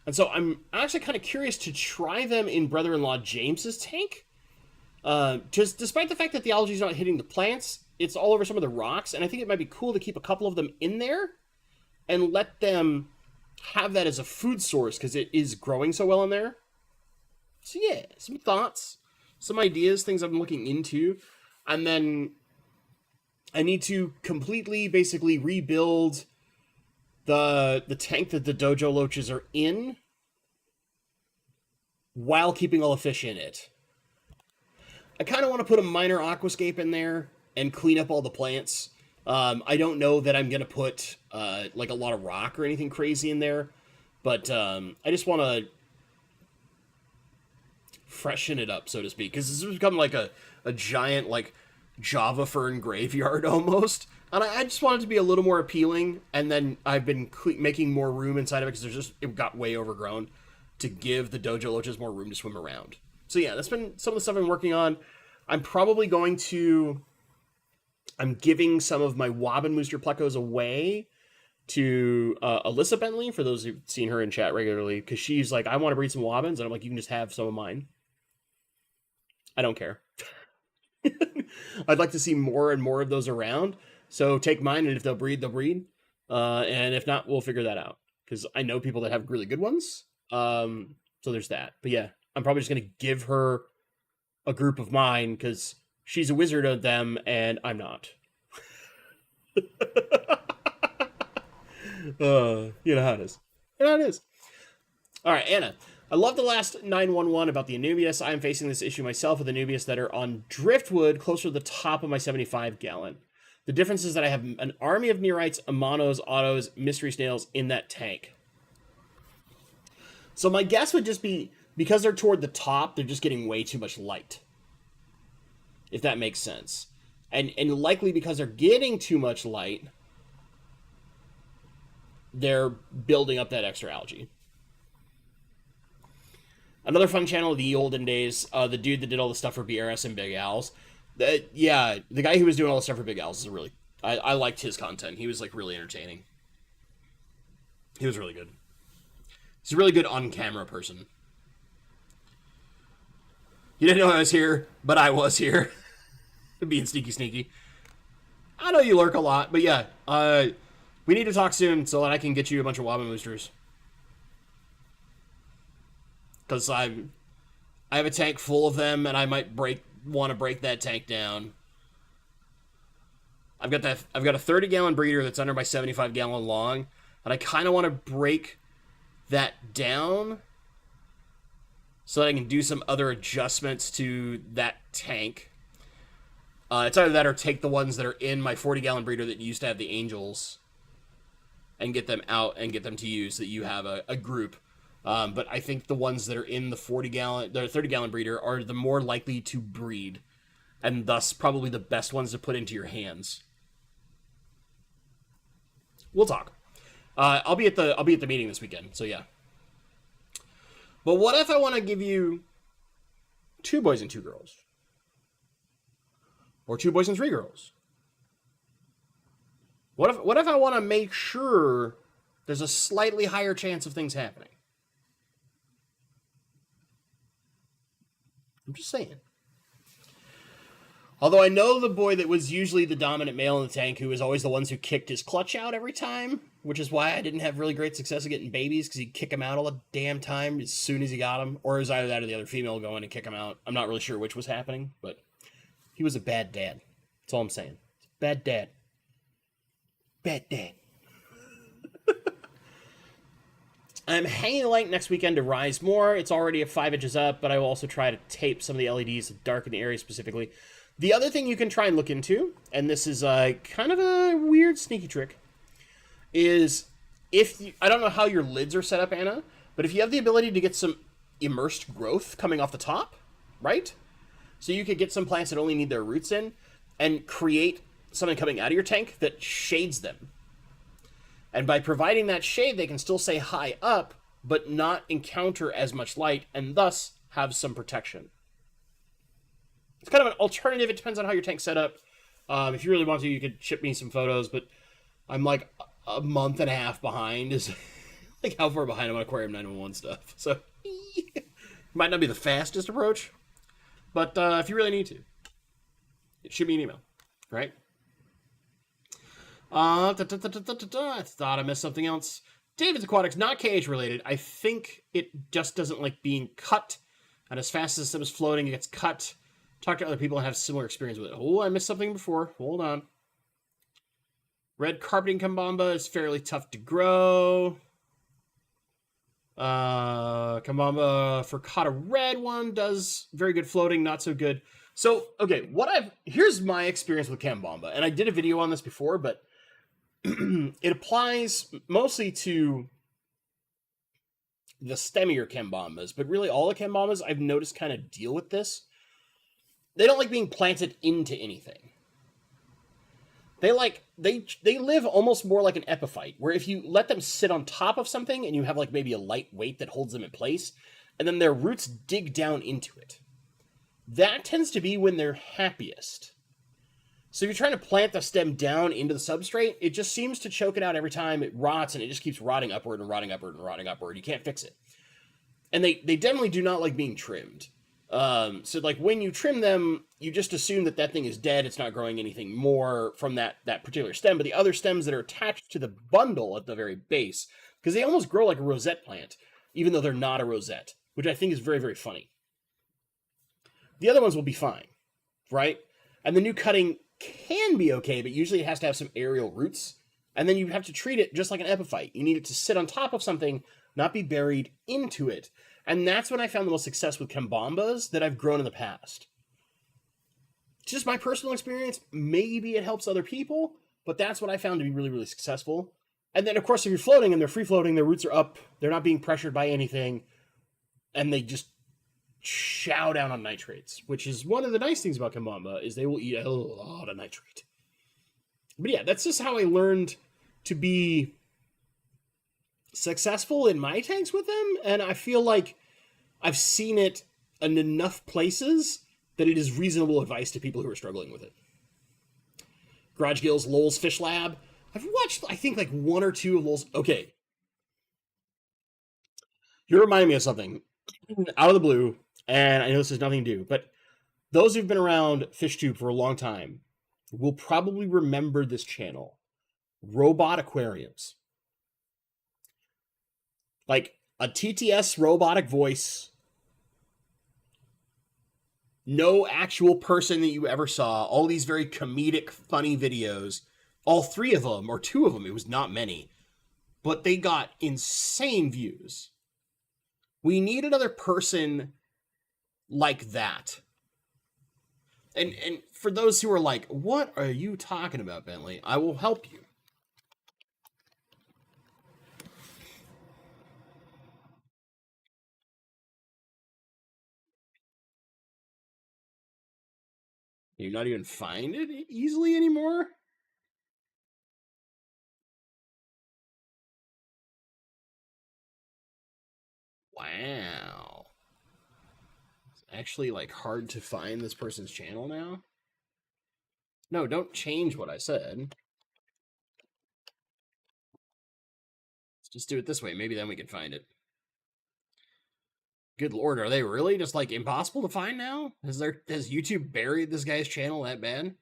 And so I'm actually kind of curious to try them in brother-in-law James's tank. Just despite the fact that the algae is not hitting the plants, it's all over some of the rocks, and I think it might be cool to keep a couple of them in there and let them have that as a food source because it is growing so well in there. So yeah, some thoughts, some ideas, things I'm looking into. And then I need to completely basically rebuild the tank that the dojo loaches are in while keeping all the fish in it. I kind of want to put a minor aquascape in there and clean up all the plants. I don't know that I'm going to put like a lot of rock or anything crazy in there, but I just want to freshen it up, so to speak, because this has become like a giant like Java fern graveyard almost, and I just want it to be a little more appealing. And then I've been making more room inside of it because it got way overgrown, to give the dojo loaches more room to swim around. So yeah, that's been some of the stuff I'm working on. I'm probably going to... I'm giving some of my Wobbin Mooster Plecos away to Alyssa Bentley, for those who've seen her in chat regularly, because she's like, I want to breed some Wobbins, and I'm like, you can just have some of mine. I don't care. I'd like to see more and more of those around, so take mine, and if they'll breed, they'll breed. And if not, we'll figure that out, because I know people that have really good ones. So there's that. But yeah, I'm probably just going to give her a group of mine, because she's a wizard of them, and I'm not. You know how it is. You know how it is. All right, Anna. I love the last 911 about the Anubius. I am facing this issue myself with Anubius that are on driftwood closer to the top of my 75 gallon. The difference is that I have an army of Neorites, Amanos, Autos, Mystery Snails in that tank. So my guess would just be, because they're toward the top, they're just getting way too much light. If that makes sense. And likely because they're getting too much light, they're building up that extra algae. Another fun channel of the olden days, the dude that did all the stuff for BRS and Big Owls. Yeah, the guy who was doing all the stuff for Big Owls is really... I liked his content. He was, like, really entertaining. He was really good. He's a really good on-camera person. You didn't know I was here, but I was here. Being sneaky. I know you lurk a lot, but yeah. We need to talk soon so that I can get you a bunch of Wobbin Boosters. Because I have a tank full of them, and I might want to break that tank down. I've got a 30-gallon breeder that's under my 75-gallon long, and I kind of want to break that down so that I can do some other adjustments to that tank. It's either that or take the ones that are in my 40-gallon breeder that used to have the Angels and get them out and get them to use, so that you have a group. But I think the ones that are in the 30-gallon breeder are the more likely to breed, and thus probably the best ones to put into your hands. We'll talk. I'll be at the meeting this weekend, so yeah. But what if I want to give you 2 boys and 2 girls? Or 2 boys and 3 girls? What if I want to make sure there's a slightly higher chance of things happening? I'm just saying. Although I know the boy that was usually the dominant male in the tank, who was always the ones who kicked his clutch out every time, which is why I didn't have really great success at getting babies, because he'd kick them out all the damn time as soon as he got them. Or it was either that or the other female going and kick him out. I'm not really sure which was happening, but he was a bad dad. That's all I'm saying. Bad dad. Bad dad. I'm hanging the light next weekend to rise more. It's already at 5 inches up, but I will also try to tape some of the LEDs to darken the area specifically. The other thing you can try and look into, and this is kind of a weird sneaky trick, is I don't know how your lids are set up, Anna, but if you have the ability to get some immersed growth coming off the top, right? So you could get some plants that only need their roots in and create something coming out of your tank that shades them. And by providing that shade, they can still stay high up, but not encounter as much light, and thus have some protection. It's kind of an alternative. It depends on how your tank's set up. If you really want to, you could ship me some photos, but I'm like a month and a half behind. Is like how far behind I'm on Aquarium 911 stuff. So, might not be the fastest approach, but if you really need to, shoot me an email, right? I thought I missed something else. David's Aquatics, not cage related. I think it just doesn't like being cut, and as fast as the system is floating, it gets cut. Talk to other people and have similar experience with it. Oh, I missed something before. Hold on. Red carpeting Kambamba is fairly tough to grow. Kambamba Furcata red one does very good floating, not so good. So, okay, here's my experience with Kambamba, and I did a video on this before, but it applies mostly to the stemmier Kambambas, but really all the Kambambas I've noticed kind of deal with this. They don't like being planted into anything. They live almost more like an epiphyte, where if you let them sit on top of something and you have like maybe a light weight that holds them in place, and then their roots dig down into it. that tends to be when they're happiest. So if you're trying to plant the stem down into the substrate, it just seems to choke it out every time. It rots, and it just keeps rotting upward and rotting upward and rotting upward. You can't fix it. And they definitely do not like being trimmed. So like when you trim them, you just assume that that thing is dead. It's not growing anything more from that particular stem. But the other stems that are attached to the bundle at the very base, because they almost grow like a rosette plant, even though they're not a rosette, which I think is very, very funny. The other ones will be fine, right? And the new cutting can be okay, but usually it has to have some aerial roots. And then you have to treat it just like an epiphyte. You need it to sit on top of something, not be buried into it. And that's when I found the most success with Kambambas that I've grown in the past. Just my personal experience, maybe it helps other people, but that's what I found to be really, really successful. And then, of course, if you're floating and they're free floating, their roots are up, they're not being pressured by anything, and they just chow down on nitrates, which is one of the nice things about Kambamba, is they will eat a lot of nitrate. But yeah, that's just how I learned to be successful in my tanks with them, and I feel like I've seen it in enough places that it is reasonable advice to people who are struggling with it. Garage Gills, Lowell's Fish Lab. I've watched, I think, like one or two of Lowell's. Okay. You're reminding me of something out of the blue, and I know this has nothing to do, but those who've been around Fishtube for a long time will probably remember this channel. Robot Aquariums. Like a TTS robotic voice. No actual person that you ever saw. All these very comedic, funny videos. All three of them, or two of them, it was not many. But they got insane views. We need another person like that. And for those who are like, what are you talking about, Bentley? I will help you. You not even find it easily anymore? Wow. It's actually like hard to find this person's channel now? No, don't change what I said. Let's just do it this way. Maybe then we can find it. Good lord, are they really just like impossible to find now? Has YouTube buried this guy's channel that bad?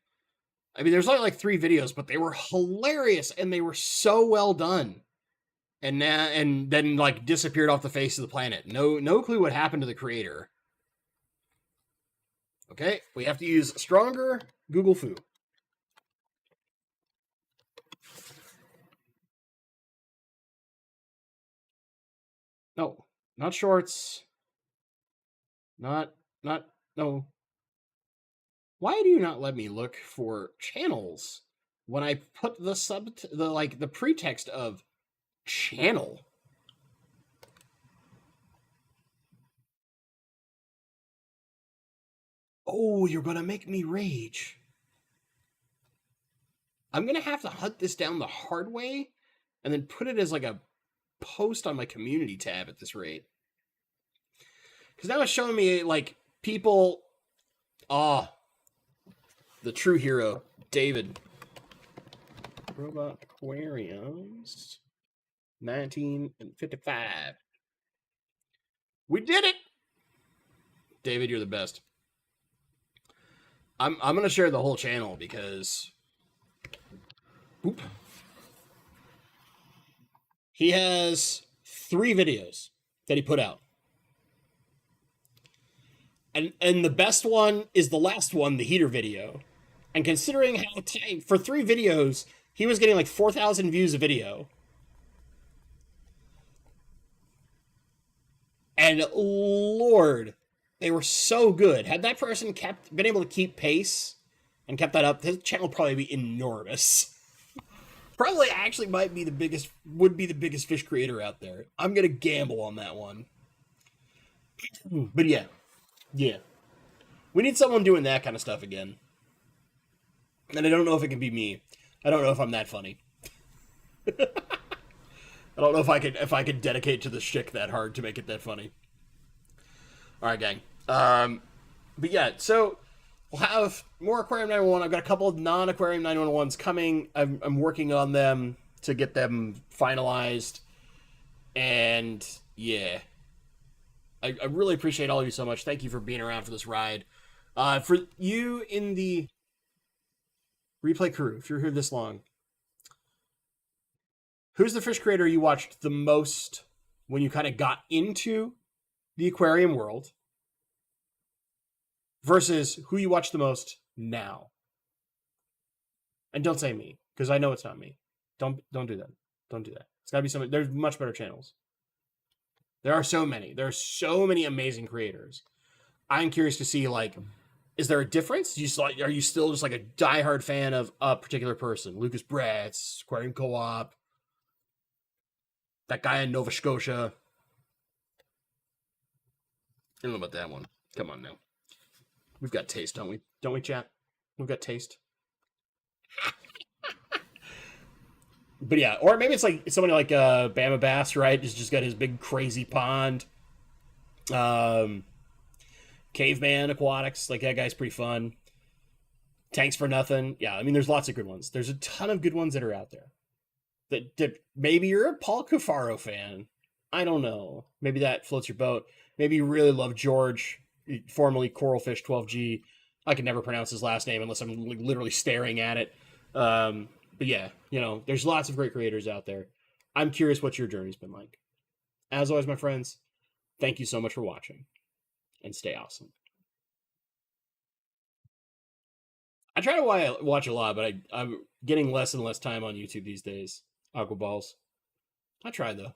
I mean, there's only like 3 videos, but they were hilarious and they were so well done. And then like disappeared off the face of the planet. No clue what happened to the creator. Okay, we have to use stronger Google Foo. No, not shorts. No. Why do you not let me look for channels when I put the pretext of channel? Oh, you're gonna make me rage. I'm gonna have to hunt this down the hard way and then put it as like a post on my community tab at this rate. Because now it's showing me like people. The true hero, David. Robot Aquariums, 1955. We did it, David. You're the best. I'm gonna share the whole channel because. Oop. He has 3 videos that he put out. And the best one is the last one, the heater video. And considering how for 3 videos, he was getting like 4,000 views a video. And Lord, they were so good. Had that person been able to keep pace and kept that up, his channel would probably be enormous. Probably actually would be the biggest fish creator out there. I'm gonna gamble on that one. But yeah. We need someone doing that kind of stuff again. And I don't know if it can be me. I don't know if I'm that funny. I don't know if I could dedicate to the shtick that hard to make it that funny. All right, gang. But yeah, so we'll have more Aquarium 911. I've got a couple of non-Aquarium 911s coming. I'm working on them to get them finalized. And yeah, I really appreciate all of you so much. Thank you for being around for this ride. For you in the replay crew, if you're here this long, who's the fish creator you watched the most when you kind of got into the aquarium world versus who you watch the most now? And don't say me, because I know it's not me. Don't do that. Don't do that. It's gotta be somebody. There's much better channels. There are so many. There are so many amazing creators. I'm curious to see, like, is there a difference? Are you still just like a diehard fan of a particular person? Lucas Bratz, Aquarium Co-op, that guy in Nova Scotia. I don't know about that one. Come on now. We've got taste, don't we? Don't we, chat? We've got taste. But yeah, or maybe it's like somebody like Bama Bass, right? He's just got his big crazy pond. Um, Caveman Aquatics, like that guy's pretty fun. Tanks for Nothing. Yeah, I mean, there's lots of good ones. There's a ton of good ones that are out there. That maybe you're a Paul Cufaro fan. I don't know. Maybe that floats your boat. Maybe you really love George, formerly Coralfish 12G. I can never pronounce his last name unless I'm literally staring at it. But yeah, there's lots of great creators out there. I'm curious what your journey's been like. As always, my friends, thank you so much for watching, and stay awesome. I try to watch a lot, but I'm getting less and less time on YouTube these days. Aqua Balls. I try though.